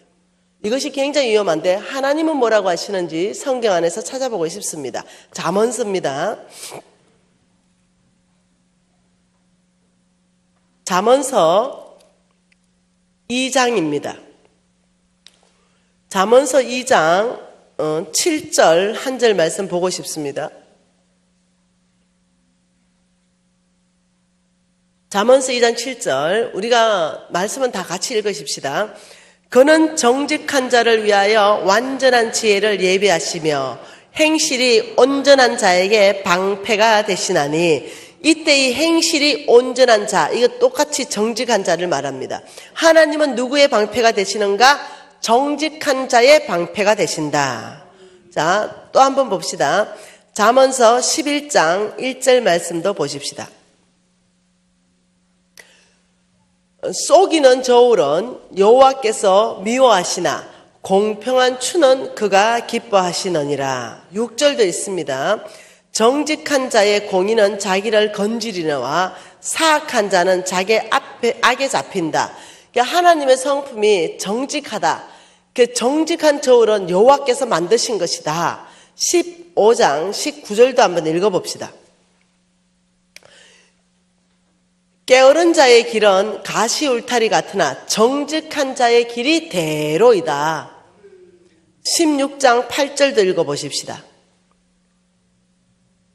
이것이 굉장히 위험한데, 하나님은 뭐라고 하시는지 성경 안에서 찾아보고 싶습니다. 잠언서입니다. 잠언서 2장입니다. 잠언서 2장 7절 한 절 말씀 보고 싶습니다. 잠언서 2장 7절 우리가 말씀은 다 같이 읽으십시다. 그는 정직한 자를 위하여 완전한 지혜를 예비하시며 행실이 온전한 자에게 방패가 되시나니 이때 이 행실이 온전한 자, 이거 똑같이 정직한 자를 말합니다. 하나님은 누구의 방패가 되시는가? 정직한 자의 방패가 되신다. 자, 또 한번 봅시다. 잠언서 11장 1절 말씀도 보십시다. 속이는 저울은 여호와께서 미워하시나 공평한 추는 그가 기뻐하시느니라. 6절도 있습니다. 정직한 자의 공의는 자기를 건지리너와 사악한 자는 자기 악에 잡힌다. 그러니까 하나님의 성품이 정직하다. 그 정직한 저울은 여호와께서 만드신 것이다. 15장 19절도 한번 읽어봅시다. 게으른 자의 길은 가시 울타리 같으나 정직한 자의 길이 대로이다. 16장 8절도 읽어보십시다.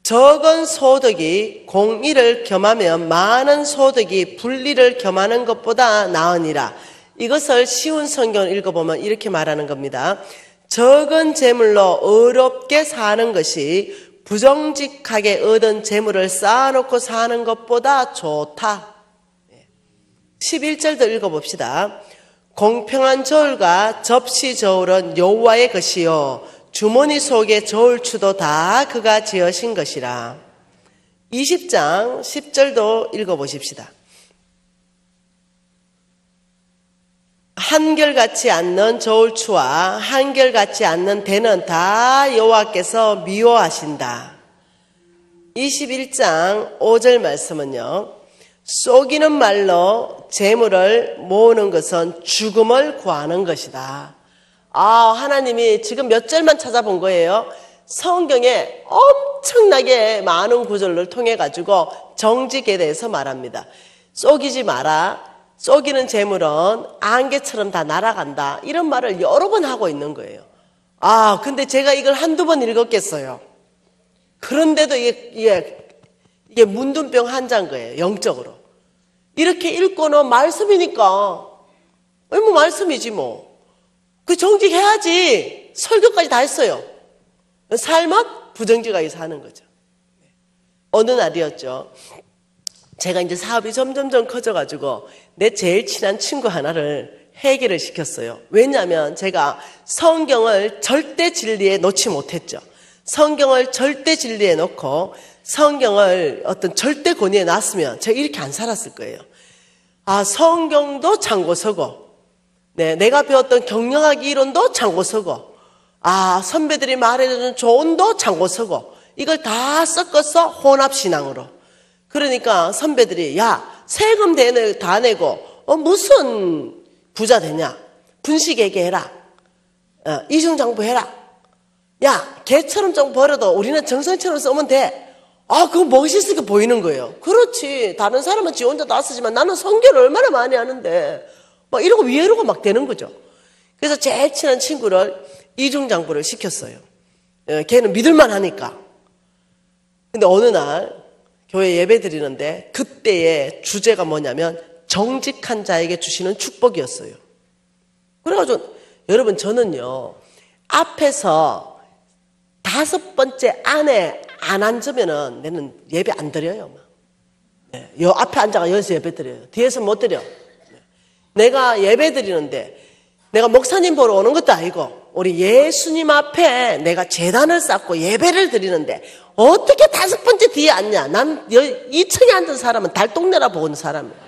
적은 소득이 공의를 겸하면 많은 소득이 불리를 겸하는 것보다 나으니라. 이것을 쉬운 성경을 읽어보면 이렇게 말하는 겁니다. 적은 재물로 어렵게 사는 것이 부정직하게 얻은 재물을 쌓아놓고 사는 것보다 좋다. 11절도 읽어봅시다. 공평한 저울과 접시 저울은 여호와의 것이요 주머니 속의 저울추도 다 그가 지으신 것이라. 20장 10절도 읽어보십시다. 한결같이 않는 저울추와 한결같이 않는 대는 다 여호와께서 미워하신다. 21장 5절 말씀은요. 속이는 말로 재물을 모으는 것은 죽음을 구하는 것이다. 하나님이 지금 몇 절만 찾아본 거예요. 성경에 엄청나게 많은 구절을 통해 가지고 정직에 대해서 말합니다. 속이지 마라. 속이는 재물은 안개처럼 다 날아간다. 이런 말을 여러 번 하고 있는 거예요. 근데 제가 이걸 한두 번 읽었겠어요. 그런데도 이게 문둥병 환자인 거예요. 영적으로. 이렇게 읽고는 말씀이니까 뭐 말씀이지 뭐. 그 정직해야지. 설교까지 다 했어요. 삶은 부정직하게 사는 거죠. 어느 날이었죠. 제가 이제 사업이 점점점 커져가지고 내 제일 친한 친구 하나를 해결을 시켰어요. 왜냐하면 제가 성경을 절대 진리에 놓지 못했죠. 성경을 절대 진리에 놓고 성경을 어떤 절대 권위에 놨으면 제가 이렇게 안 살았을 거예요. 아, 성경도 참고서고, 네, 내가 배웠던 경영학 이론도 참고서고, 아, 선배들이 말해주는 조언도 참고서고, 이걸 다 섞어서 혼합신앙으로. 그러니까 선배들이, 야, 세금 다 내고, 무슨 부자 되냐? 분식회계 해라. 이중장부 해라. 야, 개처럼 좀 벌어도 우리는 정성처럼 쓰면 돼. 아, 그거 멋있으니까 보이는 거예요. 그렇지. 다른 사람은 지 혼자 다 쓰지만 나는 성경을 얼마나 많이 하는데. 막 이러고 위에로가 막 되는 거죠. 그래서 제일 친한 친구를 이중장부를 시켰어요. 걔는 믿을만 하니까. 근데 어느 날 교회 예배 드리는데 그때의 주제가 뭐냐면 정직한 자에게 주시는 축복이었어요. 그래가지고 여러분 저는요 앞에서 5번째 안에 안 앉으면은 나는 예배 안 드려요. 네, 요 앞에 앉아가 여기서 예배 드려요. 뒤에서 못 드려. 네. 내가 예배 드리는데 내가 목사님 보러 오는 것도 아니고 우리 예수님 앞에 내가 제단을 쌓고 예배를 드리는데 어떻게 5번째 뒤에 앉냐? 난 2층에 앉은 사람은 달동네라 보는 사람이에요.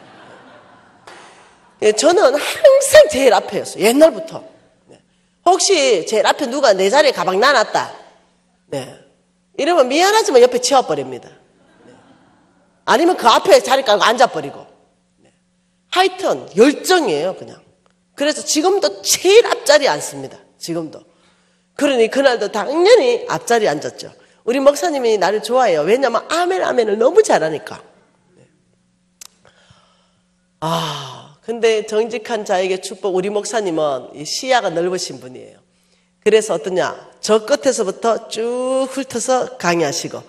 네, 저는 항상 제일 앞에였어요. 옛날부터. 네. 혹시 제일 앞에 누가 내 자리에 가방 놔놨다. 네. 이러면 미안하지만 옆에 치워버립니다. 네. 아니면 그 앞에 자리 깔고 앉아버리고. 네. 하여튼 열정이에요 그냥. 그래서 지금도 제일 앞자리에 앉습니다. 지금도. 그러니 그날도 당연히 앞자리에 앉았죠. 우리 목사님이 나를 좋아해요. 왜냐하면 아멘 아멘을 너무 잘하니까. 네. 근데 정직한 자에게 축복, 우리 목사님은 이 시야가 넓으신 분이에요. 그래서 어떠냐, 저 끝에서부터 쭉 훑어서 강의하시고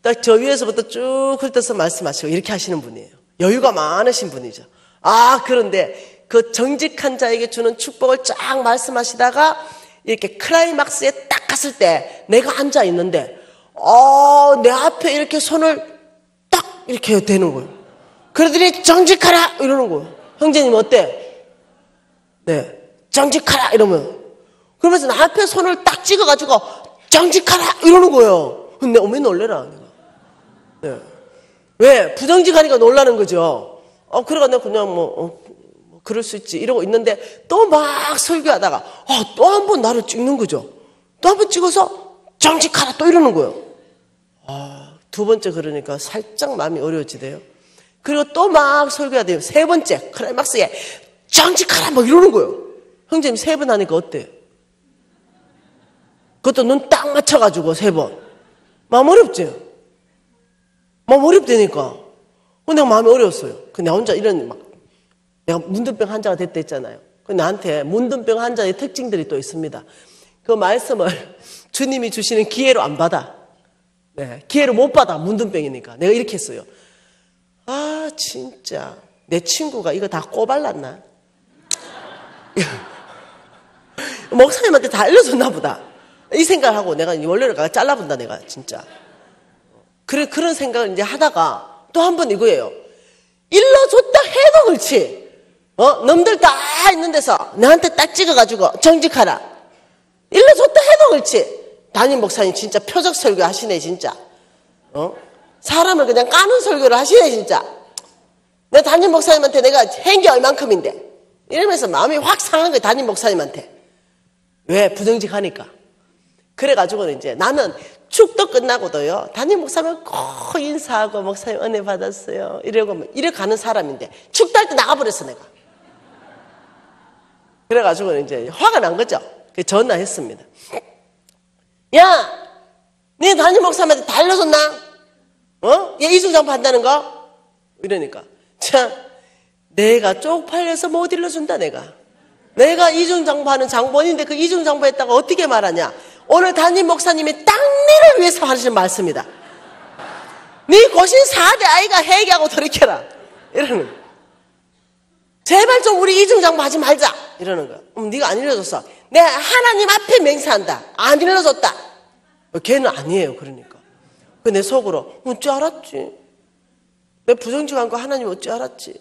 딱 저 위에서부터 쭉 훑어서 말씀하시고 이렇게 하시는 분이에요. 여유가 많으신 분이죠. 그런데 그 정직한 자에게 주는 축복을 쫙 말씀하시다가 이렇게 클라이막스에 딱 갔을 때 내가 앉아 있는데 내 앞에 이렇게 손을 딱 이렇게 대는 거예요. 그러더니 정직하라 이러는 거예요. 형제님 어때? 네, 정직하라 이러면 그러면서 나 앞에 손을 딱 찍어가지고 정직하라 이러는 거예요. 근데 어머니 놀래라. 네. 왜? 부정직하니까 놀라는 거죠. 그래가 내가 그냥 그럴 수 있지 이러고 있는데 또 막 설교하다가 또 한 번 나를 찍는 거죠. 또 한 번 찍어서 정직하라 또 이러는 거예요. 2번째 그러니까 살짝 마음이 어려워지대요. 그리고 또 막 설교해야 돼요. 3번째 클라이막스에 정직하라 막 이러는 거예요. 형제님 3번 하니까 어때? 그것도 눈 딱 맞춰가지고 3번. 마음 어렵지? 마음 어렵다니까. 내가 마음이 어려웠어요. 나 혼자 내가 문둥병 환자가 됐다 했잖아요. 나한테 문둥병 환자의 특징들이 또 있습니다. 그 말씀을 주님이 주시는 기회로 안 받아. 네, 기회로 못 받아. 문둥병이니까. 내가 이렇게 했어요. 진짜 내 친구가 이거 다 꼬발랐나? 목사님한테 다 알려줬나 보다. 이 생각하고 내가 원래를 잘라본다 내가 진짜. 그런 생각을 이제 하다가 또 한 번 이거예요. 일러줬다 해도 그렇지. 놈들 다 있는 데서 나한테 딱 찍어가지고 정직하라. 일러줬다 해도 그렇지. 담임 목사님 진짜 표적 설교 하시네 진짜. 사람을 그냥 까는 설교를 하시네 진짜. 내 담임 목사님한테 내가 한 게 얼만큼인데 이러면서 마음이 확 상한 거예요. 담임 목사님한테. 왜? 부정직하니까. 그래가지고는 이제 나는 축도 끝나고도요 담임 목사님 꼭 인사하고 목사님 은혜 받았어요 이러고 가는 사람인데 축도 할 때 나가버렸어 내가. 그래가지고는 이제 화가 난 거죠. 그래서 전화했습니다. 야, 네 담임 목사님한테 다 알려줬나? 얘 이중장부 한다는 거? 이러니까 참 내가 쪽팔려서 못 일러준다 내가 이중장부하는 장본인데 그 이중장부 했다가 어떻게 말하냐. 오늘 담임 목사님이 땅내를 위해서 하시는 말씀이다. 네 고신 4대 아이가 회개하고 돌이켜라 이러는 거야. 제발 좀 우리 이중장부 하지 말자 이러는 거야. 네가 안 일러줬어. 내가 하나님 앞에 맹세한다. 안 일러줬다. 걔는 아니에요. 그러니까 내 속으로 어찌 알았지? 내 부정직한 거 하나님 어찌 알았지?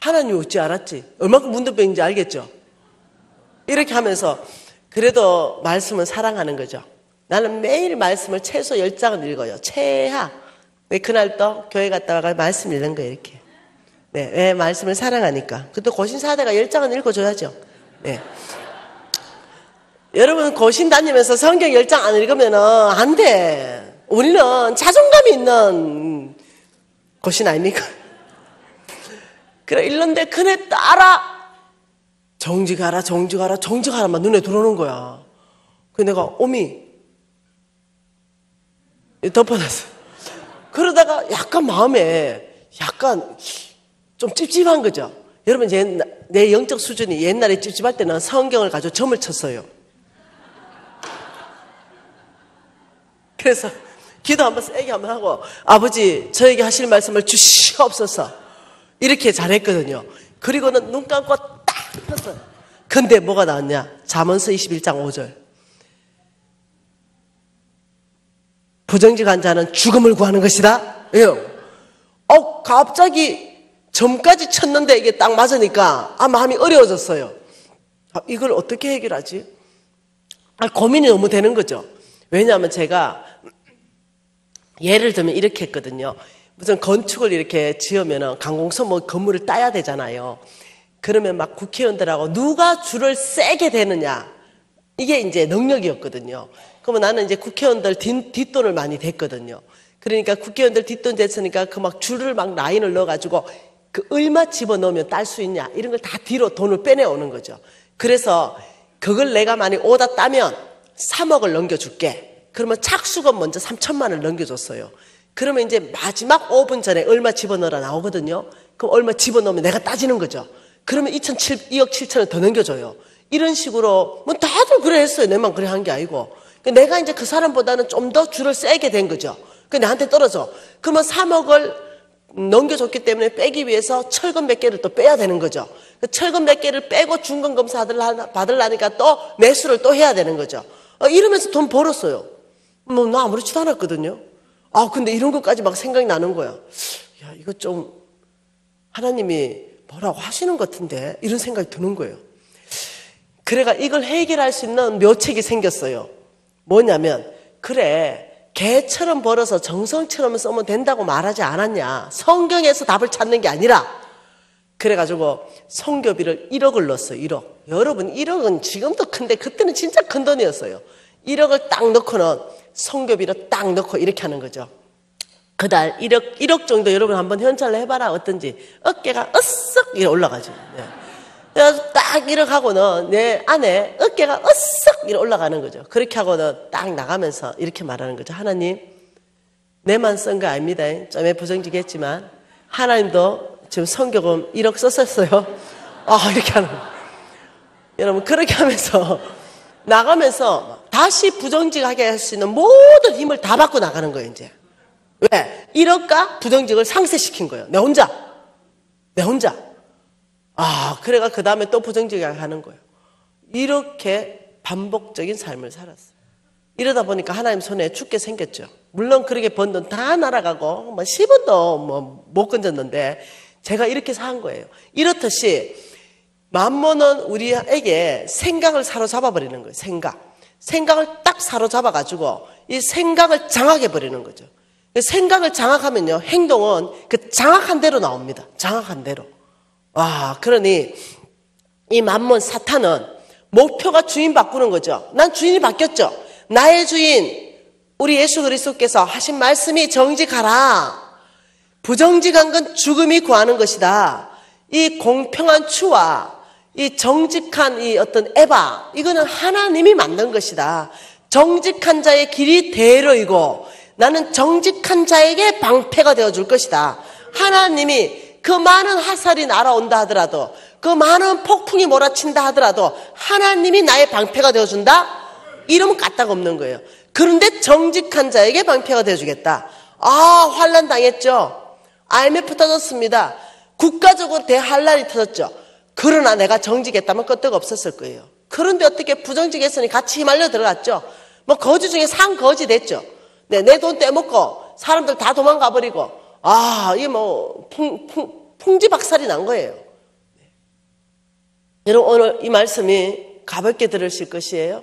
하나님 어찌 알았지? 얼마큼 문둥병인지 알겠죠? 이렇게 하면서 그래도 말씀은 사랑하는 거죠. 나는 매일 말씀을 최소 10장은 읽어요. 최하. 왜 그날 또 교회 갔다가 말씀 읽는 거예요, 이렇게. 네, 왜 말씀을 사랑하니까. 그것도 고신사대가 10장은 읽어줘야죠. 네. 여러분, 고신 다니면서 성경 10장 안 읽으면은 안 돼. 우리는 자존감이 있는 고신 아닙니까? 그래, 읽는데 그네 따라 정직하라, 정직하라, 정직하라만 눈에 들어오는 거야. 그래서 내가, 오미, 덮어놨어. 그러다가 약간 마음에 약간 좀 찝찝한 거죠. 여러분, 내 영적 수준이 옛날에 찝찝할 때는 성경을 가지고 점을 쳤어요. 그래서 기도 한번 세게 한번 하고, 아버지, 저에게 하실 말씀을 주시옵소서. 이렇게 잘했거든요. 그리고는 눈 감고 딱 폈어요. 근데 뭐가 나왔냐? 잠언서 21장 5절. 부정직한 자는 죽음을 구하는 것이다. 왜요? 갑자기 점까지 쳤는데 이게 딱 맞으니까 마음이 어려워졌어요. 이걸 어떻게 해결하지? 고민이 너무 되는 거죠. 왜냐하면 제가 예를 들면 이렇게 했거든요. 무슨 건축을 이렇게 지으면 강공서 뭐 건물을 따야 되잖아요. 그러면 막 국회의원들하고 누가 줄을 세게 대느냐. 이게 이제 능력이었거든요. 그러면 나는 이제 국회의원들 뒷돈을 많이 댔거든요. 그러니까 국회의원들 뒷돈 댔으니까 그 막 줄을 막 라인을 넣어가지고 그 얼마 집어넣으면 딸 수 있냐. 이런 걸 다 뒤로 돈을 빼내오는 거죠. 그래서 그걸 내가 만약 오다 따면 3억을 넘겨줄게. 그러면 착수금 먼저 3천만 원을 넘겨줬어요. 그러면 이제 마지막 5분 전에 얼마 집어넣으라 나오거든요. 그럼 얼마 집어넣으면 내가 따지는 거죠. 그러면 2억 7천을 더 넘겨줘요. 이런 식으로 뭐 다들 그래 했어요. 내만 그래 한 게 아니고. 내가 이제 그 사람보다는 좀 더 줄을 세게 된 거죠. 그 나한테 떨어져. 그러면 3억을 넘겨줬기 때문에 빼기 위해서 철근 몇 개를 또 빼야 되는 거죠. 철근 몇 개를 빼고 중간검사 받으려니까 또 매수를 또 해야 되는 거죠. 이러면서 돈 벌었어요. 뭐 나 아무렇지도 않았거든요. 근데 이런 것까지 막 생각이 나는 거야. 야, 이거 좀 하나님이 뭐라고 하시는 것 같은데 이런 생각이 드는 거예요. 그래가 이걸 해결할 수 있는 묘책이 생겼어요. 뭐냐면, 그래, 개처럼 벌어서 정성처럼 쓰면 된다고 말하지 않았냐. 성경에서 답을 찾는 게 아니라. 그래가지고 성교비를 1억을 넣었어요. 1억. 여러분, 1억은 지금도 큰데 그때는 진짜 큰 돈이었어요. 1억을 딱 넣고는 성교비를 딱 넣고 이렇게 하는 거죠. 그달 1억 정도 여러분 한번 현찰을 해봐라. 어떤지. 어깨가 으쓱 이렇게 올라가죠. 네. 그래서 딱 1억 하고는 내 안에 어깨가 으쓱 이렇게 올라가는 거죠. 그렇게 하고는 딱 나가면서 이렇게 말하는 거죠. 하나님, 내만 쓴 거 아닙니다. 좀 부정직했지만 하나님도 지금 성교금 1억 썼었어요. 이렇게 하는 거예요. 여러분, 그렇게 하면서 나가면서 다시 부정직하게 할 수 있는 모든 힘을 다 받고 나가는 거예요, 이제. 왜? 1억과 부정직을 상쇄시킨 거예요. 내 혼자. 그래가 그 다음에 또 부정직하게 하는 거예요. 이렇게 반복적인 삶을 살았어요. 이러다 보니까 하나님 손에 죽게 생겼죠. 물론 그렇게 번 돈 다 날아가고, 10원도 못 건졌는데, 제가 이렇게 산 거예요. 이렇듯이, 만몬은 우리에게 생각을 사로잡아버리는 거예요, 생각을 딱 사로잡아가지고, 이 생각을 장악해버리는 거죠. 생각을 장악하면요, 행동은 그 장악한 대로 나옵니다. 장악한 대로. 그러니 이 만몬 사탄은 목표가 주인 바꾸는 거죠. 난 주인이 바뀌었죠. 나의 주인 우리 예수 그리스도께서 하신 말씀이 정직하라. 부정직한 건 죽음이 구하는 것이다. 이 공평한 추와 이 정직한 이 어떤 에바, 이거는 하나님이 만든 것이다. 정직한 자의 길이 대로이고 나는 정직한 자에게 방패가 되어줄 것이다. 하나님이 그 많은 화살이 날아온다 하더라도, 그 많은 폭풍이 몰아친다 하더라도 하나님이 나의 방패가 되어준다? 이러면 까딱 없는 거예요. 그런데 정직한 자에게 방패가 되어주겠다. 환란 당했죠. IMF 터졌습니다. 국가적으로 대환란이 터졌죠. 그러나 내가 정직했다면 끄떡 없었을 거예요. 그런데 어떻게 부정직했으니 같이 휘말려 들어갔죠. 거지 중에 상거지 됐죠. 내 돈 떼먹고 사람들 다 도망가 버리고 이게 풍지박살이 난 거예요. 여러분, 오늘 이 말씀이 가볍게 들으실 것이에요.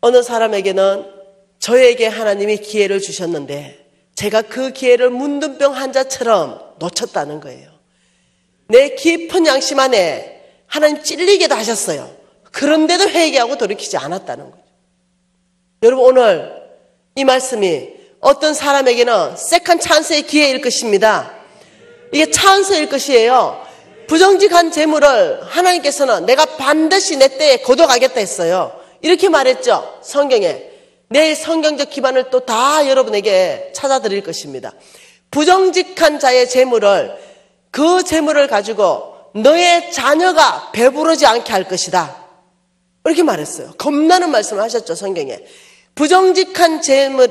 어느 사람에게는 저에게 하나님이 기회를 주셨는데 제가 그 기회를 문둥병 환자처럼 놓쳤다는 거예요. 내 깊은 양심 안에 하나님 찔리게도 하셨어요. 그런데도 회개하고 돌이키지 않았다는 거죠. 여러분, 오늘 이 말씀이 어떤 사람에게는 세컨 찬스의 기회일 것입니다. 이게 찬스일 것이에요. 부정직한 재물을 하나님께서는 내가 반드시 내 때에 거둬가겠다 했어요. 이렇게 말했죠, 성경에. 내일 성경적 기반을 또 다 여러분에게 찾아드릴 것입니다. 부정직한 자의 재물을, 그 재물을 가지고 너의 자녀가 배부르지 않게 할 것이다, 이렇게 말했어요. 겁나는 말씀을 하셨죠, 성경에. 부정직한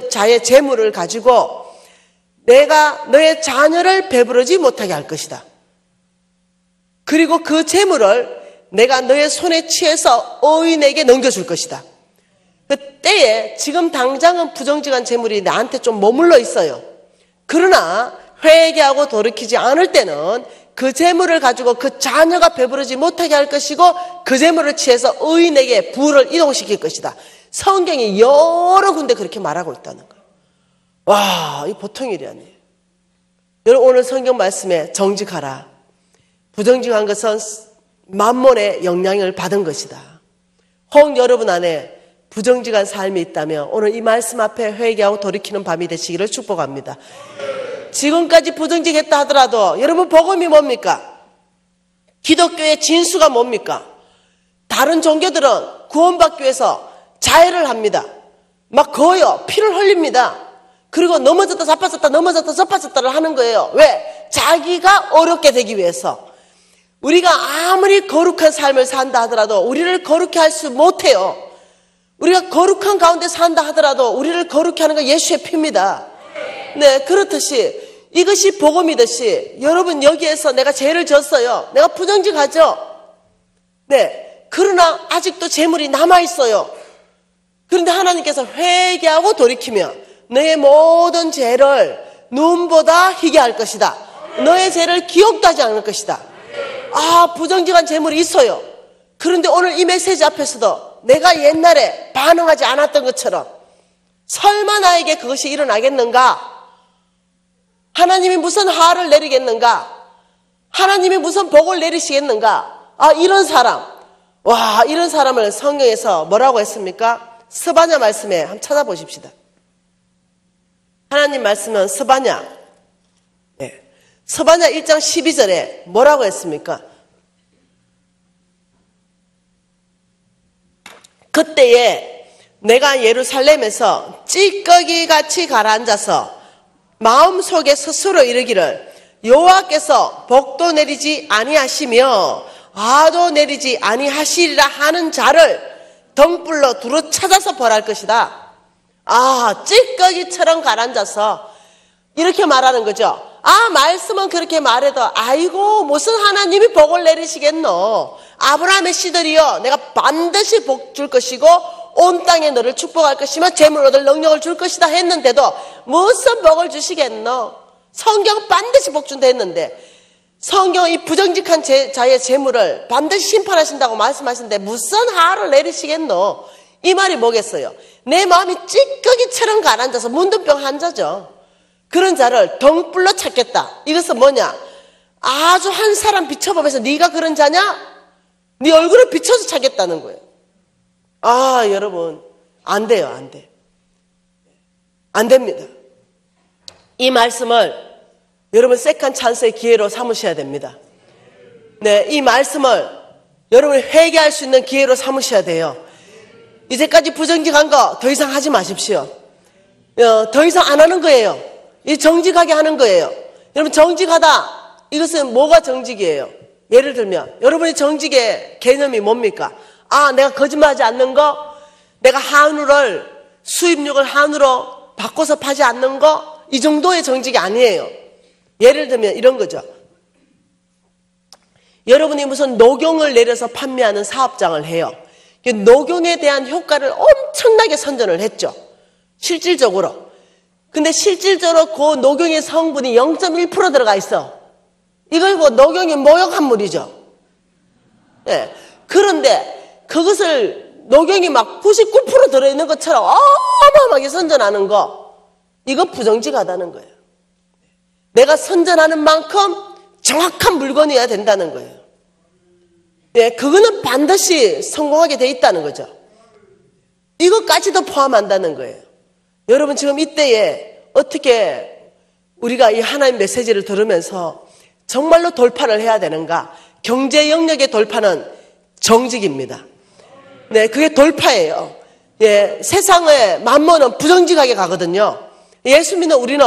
자의 재물을 가지고 내가 너의 자녀를 배부르지 못하게 할 것이다. 그리고 그 재물을 내가 너의 손에 취해서 의인에게 넘겨줄 것이다. 그때에 지금 당장은 부정직한 재물이 나한테 좀 머물러 있어요. 그러나 회개하고 돌이키지 않을 때는 그 재물을 가지고 그 자녀가 배부르지 못하게 할 것이고 그 재물을 취해서 의인에게 부를 이동시킬 것이다. 성경이 여러 군데 그렇게 말하고 있다는 거예요. 와, 이 보통 일이 아니에요. 여러분, 오늘 성경 말씀에 정직하라. 부정직한 것은 만몬의 영향을 받은 것이다. 혹 여러분 안에 부정직한 삶이 있다면 오늘 이 말씀 앞에 회개하고 돌이키는 밤이 되시기를 축복합니다. 지금까지 부정직했다 하더라도 여러분, 복음이 뭡니까? 기독교의 진수가 뭡니까? 다른 종교들은 구원받기 위해서 자해를 합니다. 막 거요, 피를 흘립니다. 그리고 넘어졌다 자빠졌다 넘어졌다 자빠졌다를 하는 거예요. 왜? 자기가 어렵게 되기 위해서. 우리가 아무리 거룩한 삶을 산다 하더라도 우리를 거룩해 할 수 못해요. 우리가 거룩한 가운데 산다 하더라도 우리를 거룩해 하는 건 예수의 피입니다. 네, 그렇듯이 이것이 복음이듯이 여러분, 여기에서 내가 죄를 졌어요. 내가 부정직하죠. 네, 그러나 아직도 재물이 남아있어요. 그런데 하나님께서 회개하고 돌이키면 너의 모든 죄를 눈보다 희게 할 것이다. 너의 죄를 기억도 하지 않을 것이다. 아, 부정직한 재물이 있어요. 그런데 오늘 이 메시지 앞에서도 내가 옛날에 반응하지 않았던 것처럼 설마 나에게 그것이 일어나겠는가? 하나님이 무슨 화를 내리겠는가? 하나님이 무슨 복을 내리시겠는가? 아, 이런 사람. 와, 이런 사람을 성경에서 뭐라고 했습니까? 스바냐 말씀에 한번 찾아보십시다. 하나님 말씀은 스바냐, 네, 스바냐 1장 12절에 뭐라고 했습니까? 그때에 내가 예루살렘에서 찌꺼기같이 가라앉아서 마음속에 스스로 이르기를 여호와께서 복도 내리지 아니하시며 화도 내리지 아니하시리라 하는 자를 등불로 두루 찾아서 벌할 것이다. 아, 찌꺼기처럼 가라앉아서 이렇게 말하는 거죠. 아, 말씀은 그렇게 말해도 아이고 무슨 하나님이 복을 내리시겠노. 아브라함의 씨들이여 내가 반드시 복 줄 것이고 온 땅에 너를 축복할 것이며 재물 얻을 능력을 줄 것이다 했는데도 무슨 복을 주시겠노. 성경은 반드시 복 준다 했는데 성경은 이 부정직한 자의 재물을 반드시 심판하신다고 말씀하시는데 무슨 하를 내리시겠노. 이 말이 뭐겠어요? 내 마음이 찌꺼기처럼 가라앉아서 문둥병 환자죠. 그런 자를 등불로 찾겠다. 이것은 뭐냐? 아주 한 사람 비춰보면서 네가 그런 자냐? 네 얼굴을 비춰서 찾겠다는 거예요. 아, 여러분, 안 돼요, 안 돼. 안 됩니다. 이 말씀을 여러분 세컨 찬스의 기회로 삼으셔야 됩니다. 네, 이 말씀을 여러분 회개할 수 있는 기회로 삼으셔야 돼요. 이제까지 부정직한 거 더 이상 하지 마십시오. 더 이상 안 하는 거예요. 이 정직하게 하는 거예요. 여러분, 정직하다, 이것은 뭐가 정직이에요? 예를 들면 여러분의 정직의 개념이 뭡니까? 아, 내가 거짓말하지 않는 거, 내가 한우를 수입육을 한우로 바꿔서 파지 않는 거, 이 정도의 정직이 아니에요. 예를 들면 이런 거죠. 여러분이 무슨 녹용을 내려서 판매하는 사업장을 해요. 녹용에 대한 효과를 엄청나게 선전을 했죠. 실질적으로. 근데 실질적으로 그 녹용의 성분이 0.1% 들어가 있어. 이걸 뭐 녹용이 모욕한 물이죠. 네. 그런데 그것을 녹용이 막 99% 들어있는 것처럼 어마어마하게 선전하는 거, 이거 부정직하다는 거예요. 내가 선전하는 만큼 정확한 물건이어야 된다는 거예요. 예, 그거는 반드시 성공하게 돼 있다는 거죠. 이것까지도 포함한다는 거예요. 여러분 지금 이때에 어떻게 우리가 이 하나님 메시지를 들으면서 정말로 돌파를 해야 되는가? 경제 영역의 돌파는 정직입니다. 네, 그게 돌파예요. 예, 세상의 만몬은 부정직하게 가거든요. 예수 믿는 우리는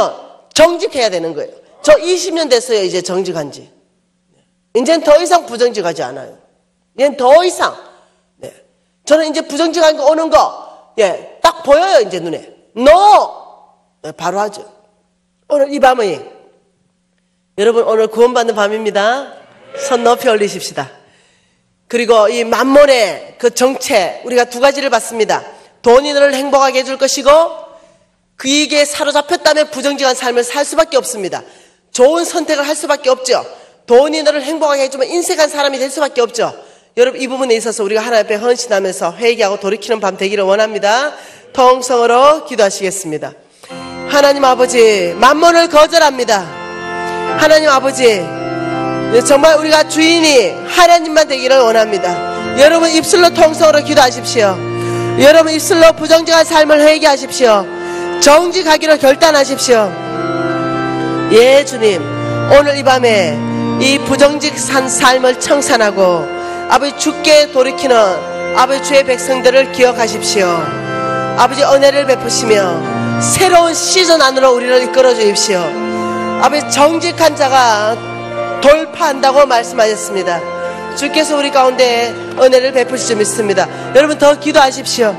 정직해야 되는 거예요. 저 20년 됐어요, 이제 정직한 지. 이제는 더 이상 부정직하지 않아요. 이제는 더 이상. 네. 저는 이제 부정직한 거 오는 거, 예, 딱 보여요, 이제 눈에. 네, 바로 하죠. 오늘 이 밤이, 여러분 오늘 구원받는 밤입니다. 손 높이 올리십시다. 그리고 이 만몬의 그 정체, 우리가 두 가지를 봤습니다. 돈이 너를 행복하게 해줄 것이고, 그에게 사로잡혔다면 부정직한 삶을 살 수밖에 없습니다. 좋은 선택을 할 수밖에 없죠. 돈이 너를 행복하게 해주면 인색한 사람이 될 수밖에 없죠. 여러분 이 부분에 있어서 우리가 하나님 앞에 헌신하면서 회개하고 돌이키는 밤 되기를 원합니다. 통성으로 기도하시겠습니다. 하나님 아버지, 만몬을 거절합니다. 하나님 아버지, 정말 우리가 주인이 하나님만 되기를 원합니다. 여러분 입술로 통성으로 기도하십시오. 여러분 입술로 부정직한 삶을 회개하십시오. 정직하기로 결단하십시오. 예, 주님, 오늘 이 밤에 이 부정직한 삶을 청산하고 아버지 주께 돌이키는 아버지 주의 백성들을 기억하십시오. 아버지 은혜를 베푸시며 새로운 시즌 안으로 우리를 이끌어 주십시오. 아버지 정직한 자가 돌파한다고 말씀하셨습니다. 주께서 우리 가운데 은혜를 베푸실 줄 믿습니다. 여러분 더 기도하십시오.